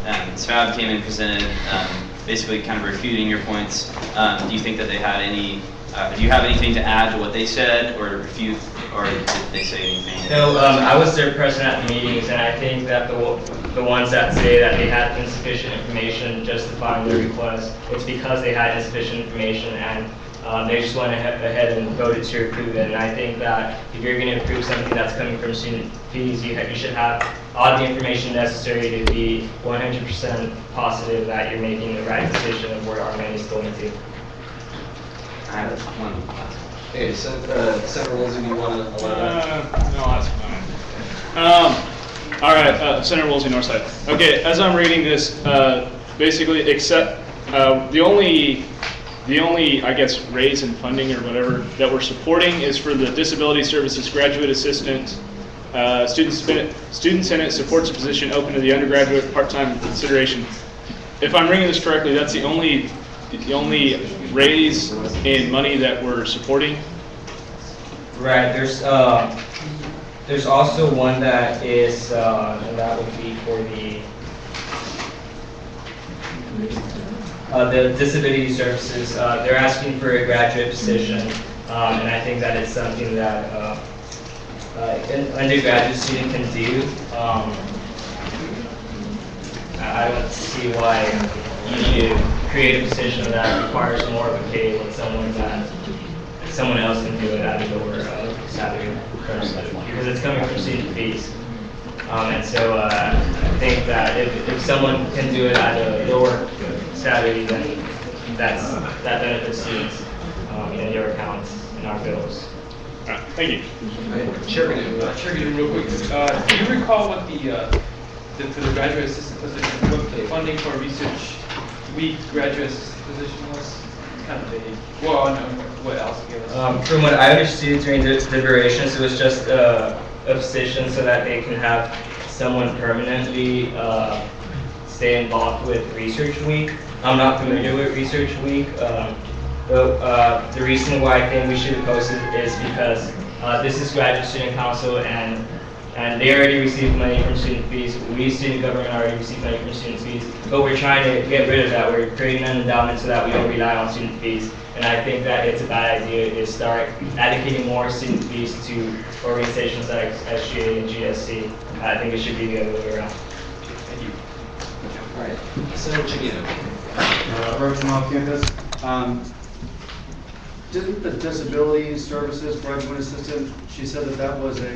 SFAB came and presented, basically kind of refuting your points. Do you think that they had any, do you have anything to add to what they said, or refute, or did they say anything? No, I was there present at the meetings, and I think that the ones that say that they had insufficient information justifying their request, it's because they had insufficient information, and they just went ahead and voted to approve it. And I think that if you're going to approve something that's coming from student fees, you should have all the information necessary to be 100% positive that you're making the right decision of where our money is going to. I have one last one. Okay, Senator Woolsey, do you want to allow that? No, that's fine. All right, Senator Woolsey, Northside. Okay, as I'm reading this, basically, except the only, I guess, raise in funding or whatever that we're supporting is for the Disability Services Graduate Assistant. Student Senate supports a position open to the undergraduate part-time consideration. If I'm reading this correctly, that's the only raise in money that we're supporting. Right. There's also one that is, and that would be for the disability services. They're asking for a graduate position, and I think that it's something that an undergraduate student can do. I don't see why you need to create a position that requires more of a pay when someone else can do it at a lower salary, because it's coming from student fees. And so I think that if someone can do it at a lower salary, then that benefits students in your accounts, in our bills. Thank you. Chairman, real quick. Do you recall what for the graduate assistant position, what the funding for research week graduate assistant position was? Kind of vague. Well, I know what else gave us. From what I understood during the deliberations, it was just a position so that they can have someone permanently stay involved with Research Week. I'm not familiar with Research Week. But the reason why I think we should post it is because this is Graduate Student Council, and And they already receive money from student fees. We, student government, already receive money from student fees. But we're trying to get rid of that. We're creating an endowment so that we don't rely on student fees. And I think that it's a bad idea to start allocating more student fees to organizations like SGA and GSC. I think it should be the other way around. Thank you. All right, Senator Chignino. Representative off campus. Didn't the disability services graduate assistant, she said that that was a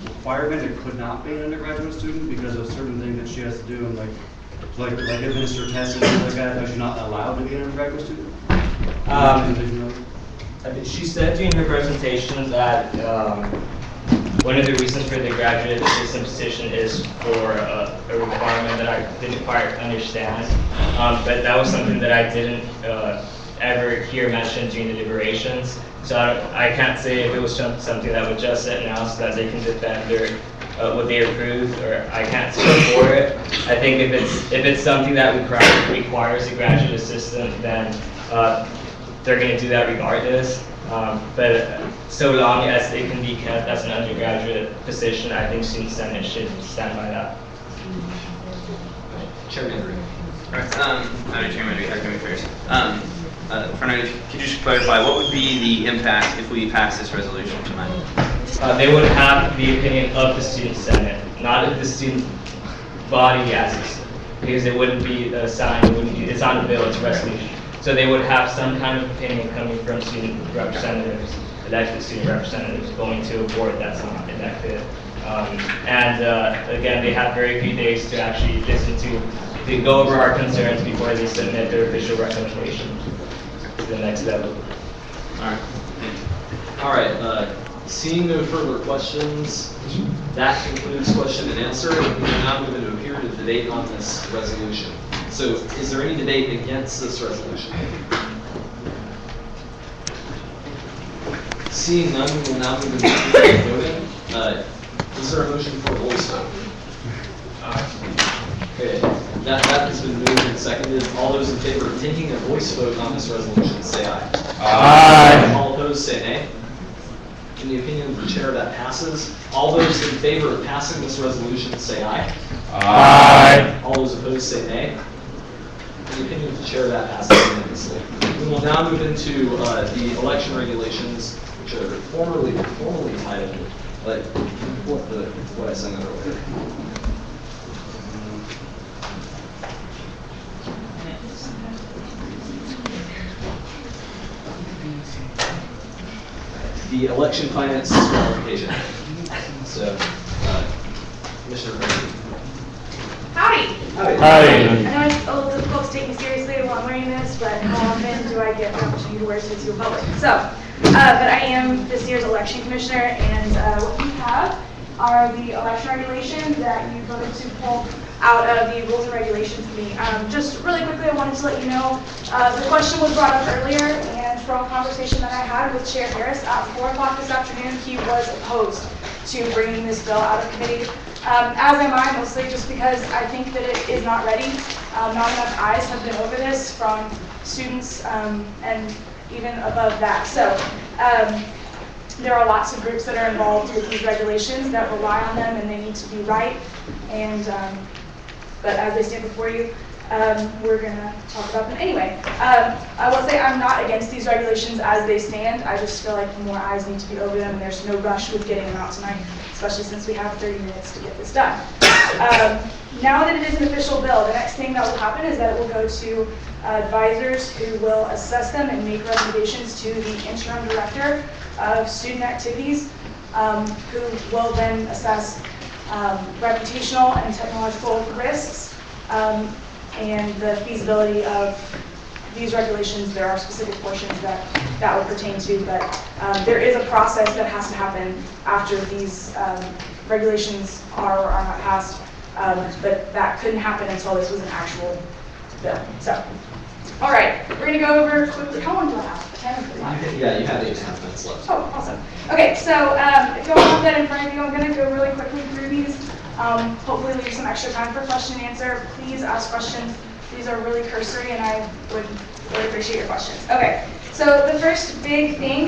requirement, it could not be an undergraduate student because of certain things that she has to do and like administer tests and things like that, that she's not allowed to be an undergraduate student? I mean, she said during her presentation that one of the reasons for the graduate assistant position is for a requirement that I didn't quite understand. But that was something that I didn't ever hear mentioned during the deliberations. So I can't say if it was something that was just said now so that they can defend what they approved, or I can't speak for it. I think if it's something that requires a graduate assistant, then they're going to do that regardless. But so long as it can be kept as an undergraduate position, I think Student Senate should stand by that. Chairman Henry. All right, Madam Chairman, I can be first. Fernando, could you just clarify what would be the impact if we pass this resolution tonight? They would have the opinion of the Student Senate, not of the student body as is, because it wouldn't be assigned, it's on the bill, it's a resolution. So they would have some kind of opinion coming from student representatives, elected student representatives, going to a board that's not elected. Again, they have very few days to actually listen to go over our concerns before they submit their official recommendation to the next level. All right. All right, seeing no further questions, that concludes question and answer. We will now move into a period of debate on this resolution. So, is there any debate against this resolution? Seeing none, we will now move into a period of voting. Is there a motion for a voice vote? Okay, that has been moved and seconded. All those in favor of taking a voice vote on this resolution, say aye. Aye. All opposed, say nay. In the opinion of the chair, that passes. All those in favor of passing this resolution, say aye. Aye. All those opposed, say nay. In the opinion of the chair, that passes unanimously. We will now move into the election regulations, which are formally titled, like what I said earlier. The election finance disqualification. So, Commissioner Murphy. Howdy. Howdy. I know it's a little difficult to take me seriously while I'm wearing this, but how often do I get an opportunity to wear suits to a public? So, but I am this year's election commissioner, and what you have are the election regulations that you voted to pull out of the rules and regulations committee. Just really quickly, I wanted to let you know, the question was brought up earlier, and from a conversation that I had with Chair Harris at 4 o'clock this afternoon, he was opposed to bringing this bill out of committee. As am I, mostly just because I think that it is not ready. Not enough eyes have been over this from students and even above that. So there are lots of groups that are involved with these regulations that rely on them, and they need to be right. And but as they stand before you, we're going to talk about them anyway. I will say I'm not against these regulations as they stand. I just feel like more eyes need to be over them, and there's no rush with getting them out tonight, especially since we have 30 minutes to get this done. Now that it is an official bill, the next thing that will happen is that it will go to advisors who will assess them and make recommendations to the interim director of student activities, who will then assess reputational and technological risks and the feasibility of these regulations. There are specific portions that would pertain to, but there is a process that has to happen after these regulations are or are not passed, but that couldn't happen until this was an actual bill. So, all right, we're going to go over quickly. How long do I have? 10 or 5? Yeah, you have 8.5 minutes left. Oh, awesome. Okay, so if you don't have that in front of you, I'm going to go really quickly through these. Hopefully leave some extra time for question and answer. Please ask questions. These are really cursory, and I would really appreciate your questions. Okay, so the first big thing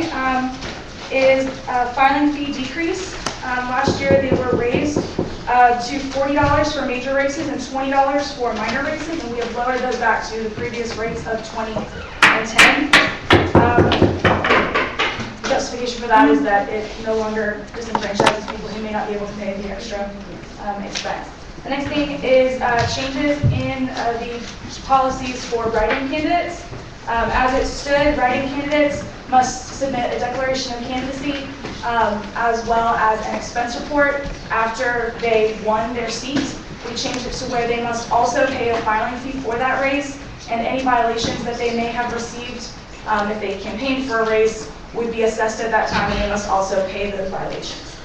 is filing fee decrease. Last year, they were raised to $40 for major races and $20 for minor races, and we have lowered those back to the previous rates of $20 and $10. Justification for that is that it no longer disenfranchises people who may not be able to pay the extra expense. The next thing is changes in the policies for write-in candidates. As it stood, write-in candidates must submit a declaration of candidacy as well as an expense report after they won their seat. We changed it to where they must also pay a filing fee for that race, and any violations that they may have received if they campaigned for a race would be assessed at that time, and they must also pay those violations.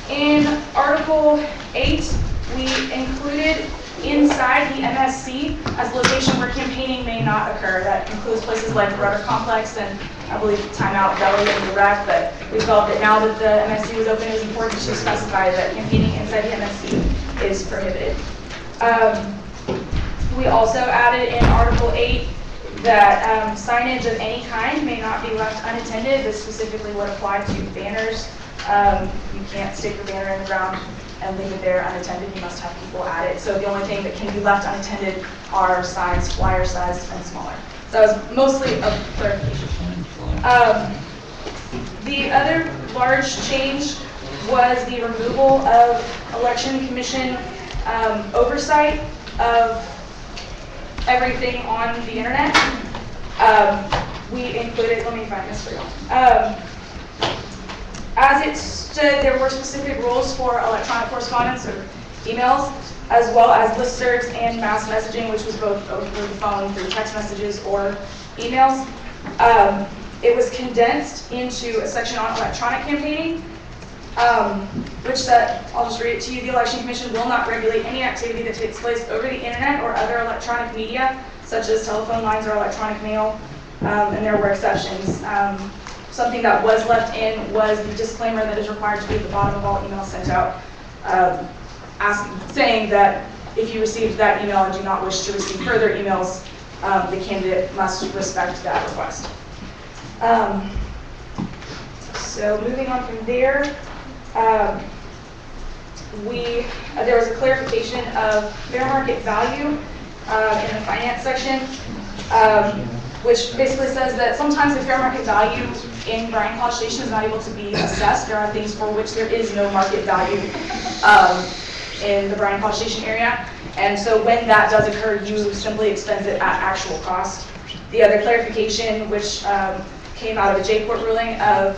In Article 8, we included inside the MSC as location where campaigning may not occur. That includes places like the Rudder Complex and I believe Timeout Deli and the Rec, but we felt that now that the MSC was open, it was important to specify that campaigning inside the MSC is prohibited. We also added in Article 8 that signage of any kind may not be left unattended. This specifically would apply to banners. You can't stick your banner in the ground and leave it there unattended. You must have people at it. So the only thing that can be left unattended are signs, flyer sized and smaller. So that was mostly a clarification. The other large change was the removal of Election Commission oversight of everything on the internet. We included, let me find this for you. As it stood, there were specific rules for electronic correspondence or emails, as well as listservs and mass messaging, which was both over the phone, through text messages or emails. It was condensed into a section on electronic campaigning, which said, I'll just read it to you, the Election Commission will not regulate any activity that takes place over the internet or other electronic media, such as telephone lines or electronic mail, and there were exceptions. Something that was left in was the disclaimer that is required to be at the bottom of all emails sent out, saying that if you received that email and do not wish to receive further emails, the candidate must respect that request. So moving on from there, there was a clarification of fair market value in the finance section, which basically says that sometimes the fair market value in Bryan College Station is not able to be assessed. There are things for which there is no market value in the Bryan College Station area. And so when that does occur, you simply expense it at actual cost. The other clarification, which came out of a J-Court ruling of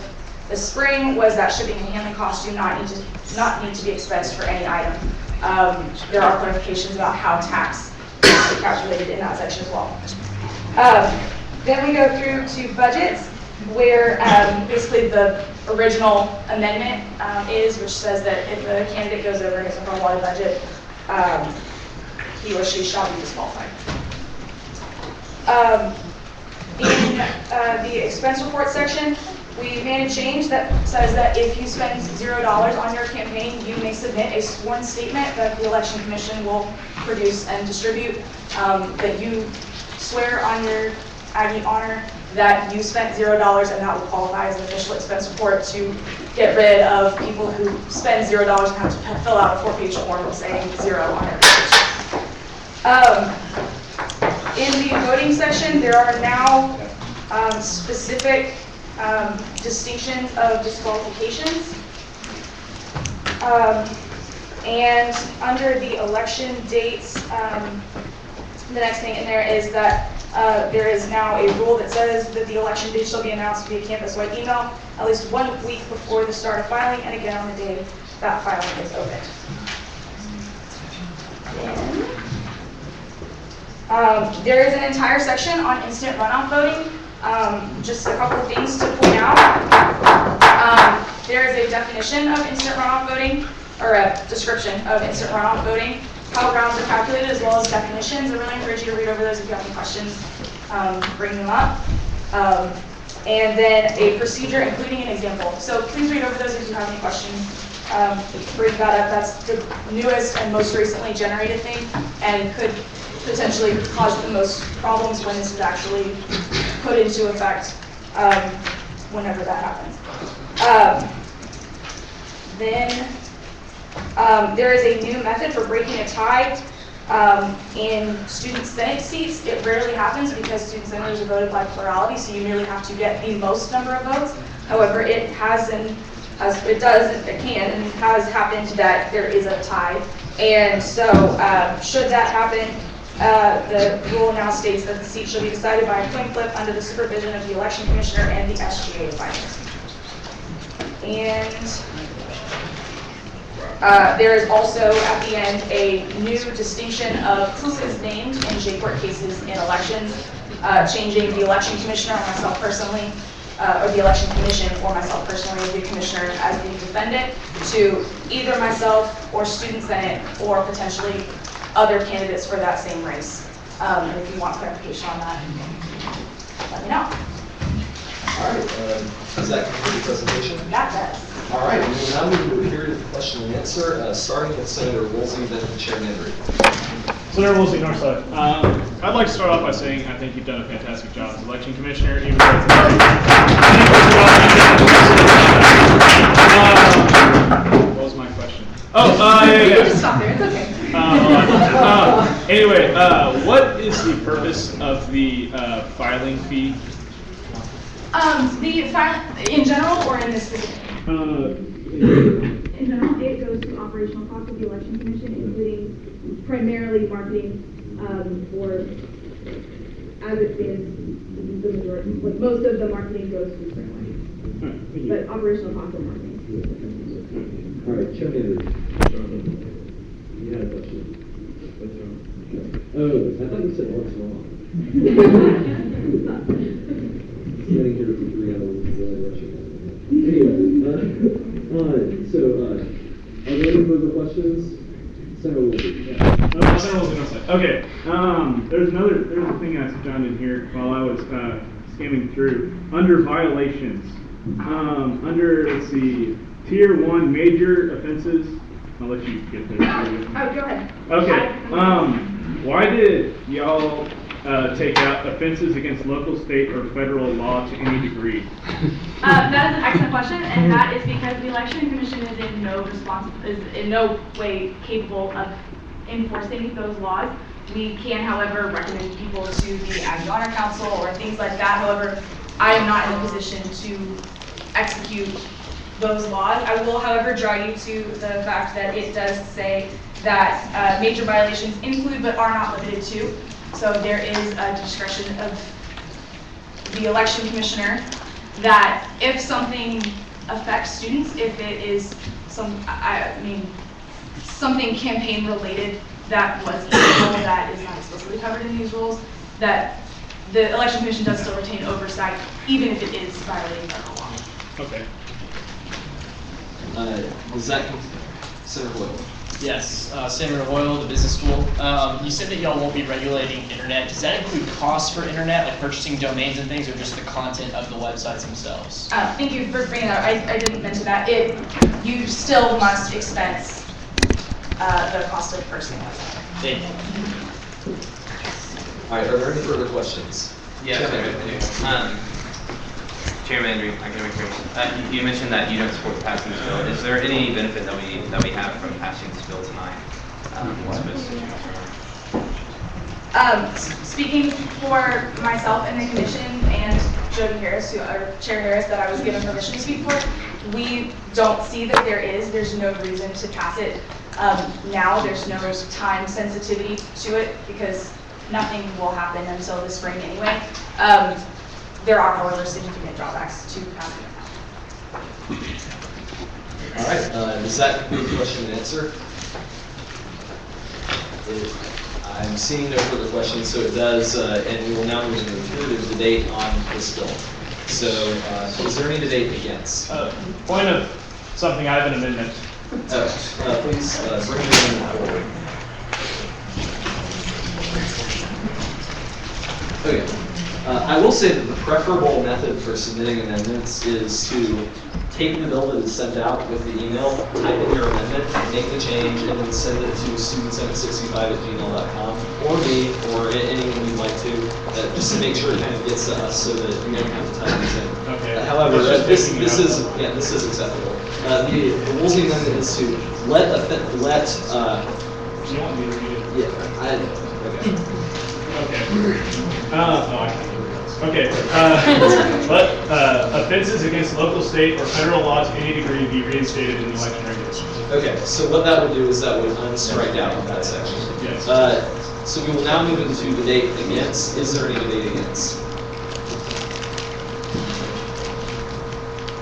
the spring, was that shipping and handling costs do not need to be expensed for any item. There are clarifications about how tax is calculated in that section as well. Then we go through to budgets, where basically the original amendment is, which says that if a candidate goes over his or her water budget, he or she shall be disqualified. In the expense report section, we made a change that says that if you spend $0 on your campaign, you may submit a sworn statement that the Election Commission will produce and distribute, that you swear on your Aggie honor that you spent $0, and that will qualify as an official expense report to get rid of people who spend $0 and have to fill out a 4-page form saying 0 on every page. In the voting section, there are now specific distinctions of disqualifications. And under the election dates, the next thing in there is that there is now a rule that says that the election date shall be announced via campus-wide email at least 1 week before the start of filing, and again on the day that filing is opened. There is an entire section on instant runoff voting. Just a couple of things to point out. There is a definition of instant runoff voting, or a description of instant runoff voting, how rounds are calculated, as well as definitions. I really encourage you to read over those. If you have any questions, bring them up. And then a procedure, including an example. So please read over those if you have any questions. Bring that up. That's the newest and most recently generated thing, and could potentially cause the most problems when this is actually put into effect whenever that happens. Then there is a new method for breaking a tie in student senate seats. It rarely happens because student senators are voted by plurality, so you merely have to get the most number of votes. However, it has and it can and has happened that there is a tie. And so should that happen, the rule now states that the seat shall be decided by a coin flip under the supervision of the election commissioner and the SGA advisors. And there is also, at the end, a new distinction of who is named in J-court cases in elections, changing the election commissioner or myself personally, or the election commission or myself personally as the commissioner as the defendant, to either myself or student senate or potentially other candidates for that same race. And if you want clarification on that, let me know. All right, does that conclude the presentation? That does. All right, we will now move to a period of question and answer, starting with Senator Woolsey, then with Chair Landry. Senator Woolsey, Northside. I'd like to start off by saying I think you've done a fantastic job as election commissioner, even though it's what was my question? Oh, yeah. Just stop there, it's okay. Anyway, what is the purpose of the filing fee? In general or in this specific? In general, it goes to operational costs of the election commission, including primarily marketing for, as it stands, the majority, like most of the marketing goes to Fairway. But operational costs of marketing. All right, Chair Landry. You had a question. Oh, I thought you said what's wrong. Standing here for 3 hours is really rushing. Anyway, so are there any further questions? Senator Woolsey. Senator Woolsey, okay. There's a thing I found in here while I was skimming through. Under violations, under, let's see, Tier 1 major offenses. I'll let you get there. Oh, go ahead. Okay. Why did y'all take out offenses against local, state, or federal law to any degree? That is an excellent question, and that is because the election commission is in no way capable of enforcing those laws. We can, however, recommend people to the Aggie Honor Council or things like that. However, I am not in a position to execute those laws. I will, however, draw you to the fact that it does say that major violations include but are not limited to. So there is a discretion of the election commissioner that if something affects students, if it is something campaign related that was illegal, that is not explicitly covered in these rules, that the election commission does still retain oversight, even if it is violating federal law. Okay. Was that Senator Hoyle? Yes, Senator Hoyle, the business school. You said that y'all won't be regulating internet. Does that include costs for internet, like purchasing domains and things, or just the content of the websites themselves? Thank you for bringing that up. I didn't mention that. You still must expense the cost of purchasing that. Thank you. All right, are there any further questions? Yes, Chairman Landry, academic affairs. You mentioned that you don't support passing this bill. Is there any benefit that we have from passing this bill tonight? Speaking for myself and the commission and Jody Harris, or Chair Harris, that I was given permission to speak for, we don't see that there's no reason to pass it now. There's no time sensitivity to it because nothing will happen until the spring anyway. There are, however, significant drawbacks to passing it now. All right, does that conclude the question and answer? I'm seeing no further questions, so it does, and we will now move into a period of debate on this bill. So, is there any debate against? Point of something, I have an amendment. Please bring the amendment forward. Okay. I will say that the preferable method for submitting amendments is to take the bill that is sent out with the email, type in your amendment, make the change, and then send it to studentsenate65@gmail.com, or me, or anyone you'd like to. just to make sure it kind of gets to us so that we don't have to type these in. Okay. However, That's just taking this it is, out. yeah, this is acceptable. The Woolsey amendment is to let, You want me to read it? yeah, okay. Okay. I can't read this. Okay. Let offenses against local, state, or federal law to any degree be reinstated in the election regulations. Okay, so what that would do is that would unstrike out that section. Yes. So we will now move into debate against. Is there any debate against?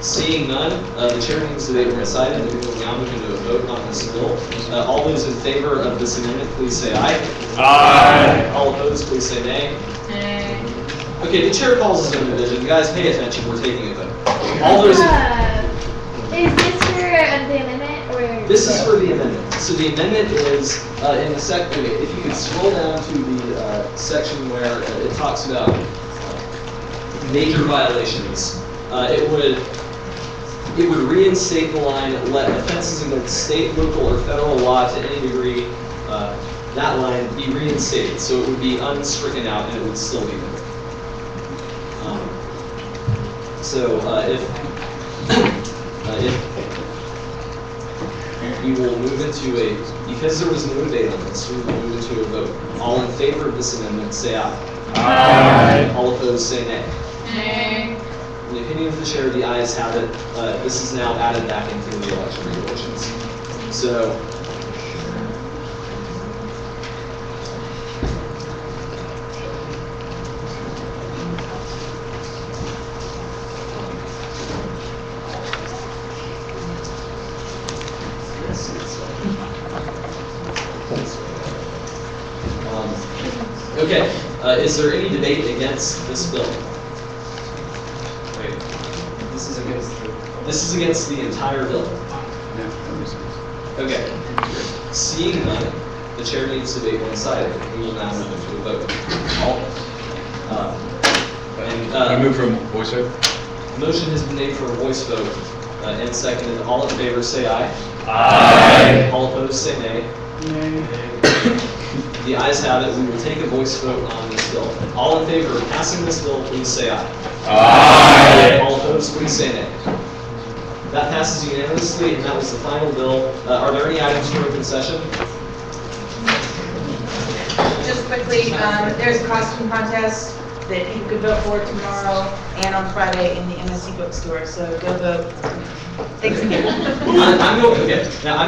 Seeing none, the chair means debate when decided, and we will now move into a vote on this bill. All those in favor of this amendment, please say aye. Aye. All opposed, please say nay. Okay, the chair calls his own division. Guys, pay attention, we're taking a vote. All those, Is this for the amendment or? this is for the amendment. So the amendment is, in the okay, if you could scroll down to the section where it talks about major violations, it would reinstate the line, let offenses against state, local, or federal law to any degree, that line be reinstated. So it would be unstricken out and it would still be there. If we will move into because there was no debate on this, we will move into a vote. All in favor of this amendment, say aye. Aye. All opposed, say nay. Nay. In the opinion of the chair, the ayes have it. This is now added back into the election regulations. So, okay, is there any debate against this bill? Wait, this is against the. This is against the entire bill. Okay. Seeing none, the chair needs to debate one-sided. We will now move into a vote. I move from voice vote. Motion has been made for a voice vote and seconded. All in favor, say aye. Aye. All opposed, say nay. The ayes have it. We will take a voice vote on this bill. All in favor of passing this bill, please say aye. Aye. All opposed, please say nay. That passes unanimously, and that was the final bill. Are there any items for open session? Just quickly, there's a costume contest that people could vote for tomorrow and on Friday in the MSC bookstore, so go vote. Thanks again. I'm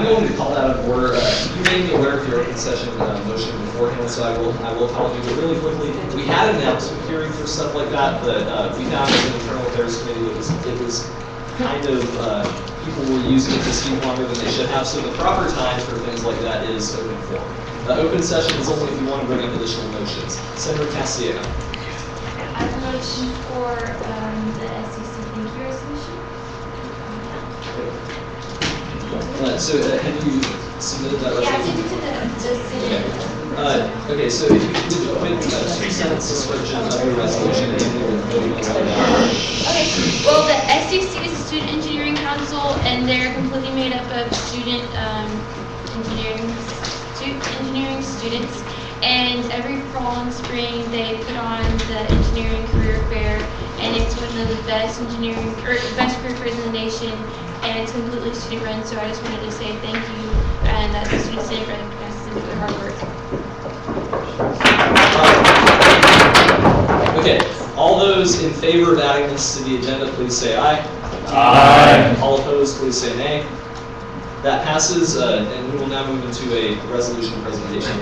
going to call that out of order. You made me aware of your open session motion beforehand, so I will call you. But really quickly, we had an announcement hearing for stuff like that, but we found as an internal affairs committee it was kind of people were using it to speak longer than they should have. So the proper time for things like that is open forum. Open session is only if you want to bring up additional motions. Senator Castillo. I have a motion for the SEC thank you resolution. So have you submitted that Yeah, I resolution? sent it to the Senate. Okay, so if you could do a quick two-sentence description of the resolution and then we'll vote on it. Okay, well, the SEC is the Student Engineering Council, and they're completely made up of student engineering students. And every fall and spring, they put on the engineering career fair, and it's one of the best best career fairs in the nation, and it's completely student run. So I just wanted to say thank you, and that the Student Senate recognizes them for their hard work. Okay, all those in favor of adding this to the agenda, please say aye. Aye. All opposed, please say nay. That passes, and we will now move into a resolution presentation.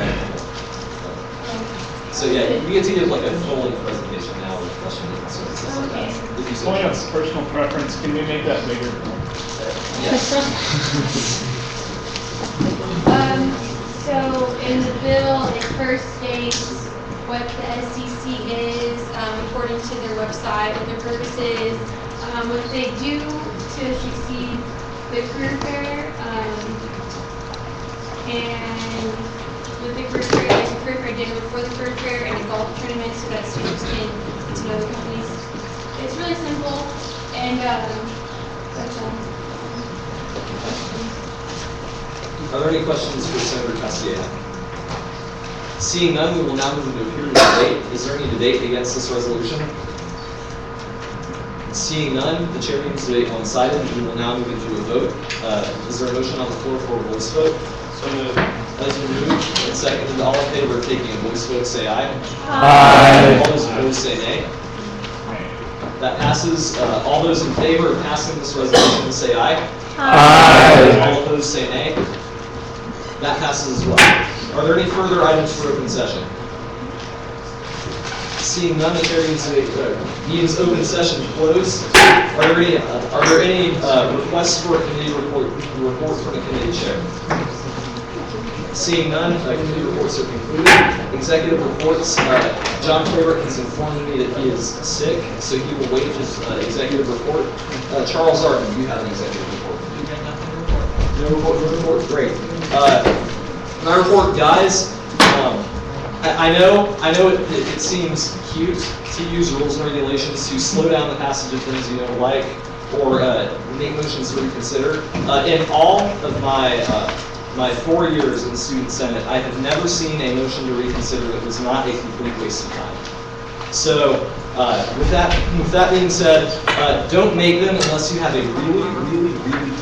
So yeah, we get to give like a full presentation now with questions and stuff like that. If you so Point of choose. personal preference, can we make that bigger? Yes. So in the bill, it first states what the SEC is, according to their website, what their purpose is, what they do to succeed the career fair, and with the career fair, there's a career fair dinner before the career fair and a golf tournament so that students can get to know the companies. It's really simple, and that's all. Are there any questions for Senator Castillo? Seeing none, we will now move into a period of debate. Is there any debate against this resolution? Seeing none, the chair means debate one-sided. We will now move into a vote. Is there a motion on the floor for a voice vote? So moved. Has been moved and seconded. All in favor of taking a voice vote, say aye. Aye. All those opposed, say nay. That passes. All those in favor of passing this resolution, say aye. Aye. All opposed, say nay. That passes as well. Are there any further items for open session? Seeing none, the chair means open session closed. Are there any requests for a committee report from the committee chair? Seeing none, committee reports are concluded. Executive reports. John Claybrook has informed me that he is sick, so he will waive his executive report. Charles Arden, do you have an executive report? No report. Great. My report, guys. I know it seems cute to use rules and regulations to slow down the passage of things you don't like or make motions to reconsider. In all of my 4 years in the Student Senate, I have never seen a motion to reconsider that was not a complete waste of time. So with that being said, don't make them unless you have a really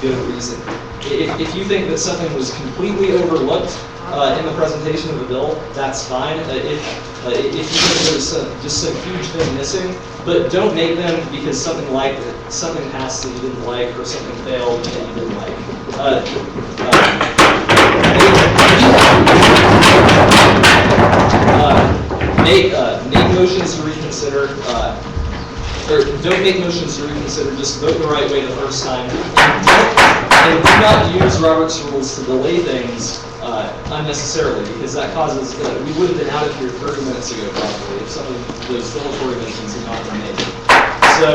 good reason. If you think that something was completely overlooked in the presentation of the bill, that's fine. If you think there's just some huge thing missing, but don't make them because something passed that you didn't like or something failed that you didn't like. Make motions to reconsider. Or don't make motions to reconsider. Just vote the right way the first time. And do not use Robert's rules to delay things unnecessarily, because that causes, we would have been out of here 30 minutes ago probably if some of those dilatory mentions had not been made. So,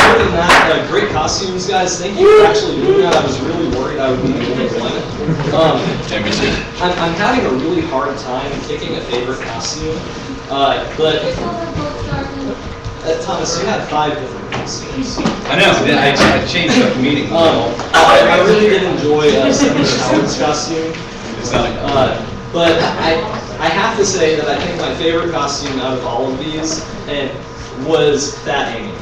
other than that, great costumes, guys. Thank you for actually doing that. I was really worried I would be able to blame it. I'm having a really hard time picking a favorite costume, but Thomas, you had 5 different costumes. I know, I changed the meeting. I really did enjoy Senator Howard's costume. But I have to say that I think my favorite costume out of all of these was Fat Amy.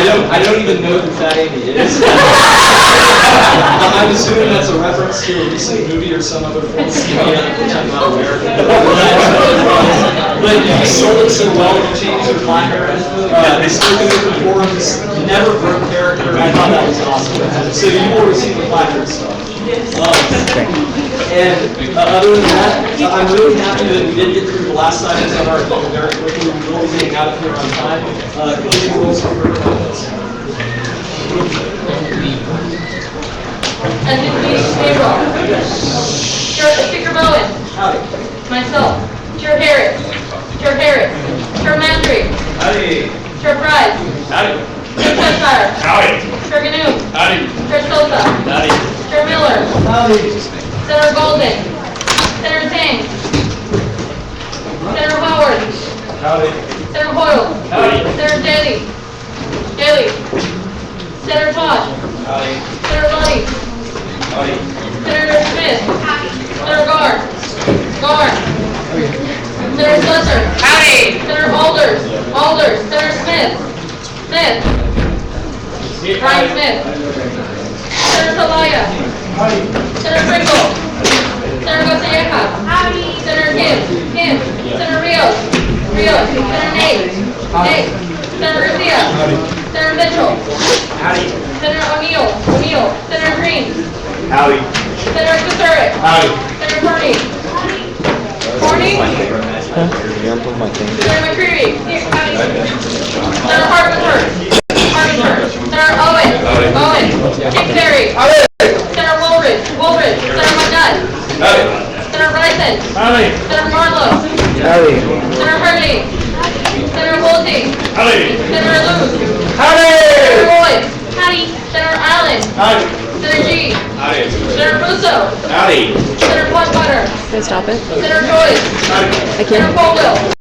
I don't even know who Fat Amy is. I'm assuming that's a reference to a recent movie or some other form of media, which I'm not aware of. But you sold it so well, you changed your placard. They spoke in open forums, never broke character. I thought that was awesome. So you will receive the placard stuff. And other than that, I'm really happy that we did get through the last items on our agenda very quickly. We will be getting out of here on time. Committee rules for And then payroll. Speaker Bowen. Howdy. Myself. Chair Harris. Chair Harris. Chair Landry. Howdy. Chair Price. Howdy. Chair Cheshire. Howdy. Chair Ganoon. Howdy. Chair Sosa. Howdy. Chair Miller. Howdy. Senator Golden. Senator Zhang. Senator Howard. Howdy. Senator Hoyle. Howdy. Senator Daly. Senator Todd. Howdy. Senator Luddy. Howdy. Senator Smith. Senator Gar. Senator Slusser. Howdy. Senator Alders. Senator Smith. Brian Smith. Senator Talaya. Senator Pringle. Senator Garcia. Howdy. Senator Kim. Senator Rios. Senator Nate. Senator Garcia. Senator Mitchell. Howdy. Senator O'Neill. Senator Green. Howdy. Senator Kucerik. Howdy. Senator Cornyn. Senator McCreary. Senator Harvard. Senator Owen. Terry. Senator Woolridge. Senator McNutt. Senator Bryson. Senator Marlowe. Senator Hurley. Senator Woolsey. Senator Luce. Senator Boyd. Senator Allen. Senator G. Senator Russo. Senator Bloodbutter. Can I stop it? Senator Joyce. I can't. Senator Colville.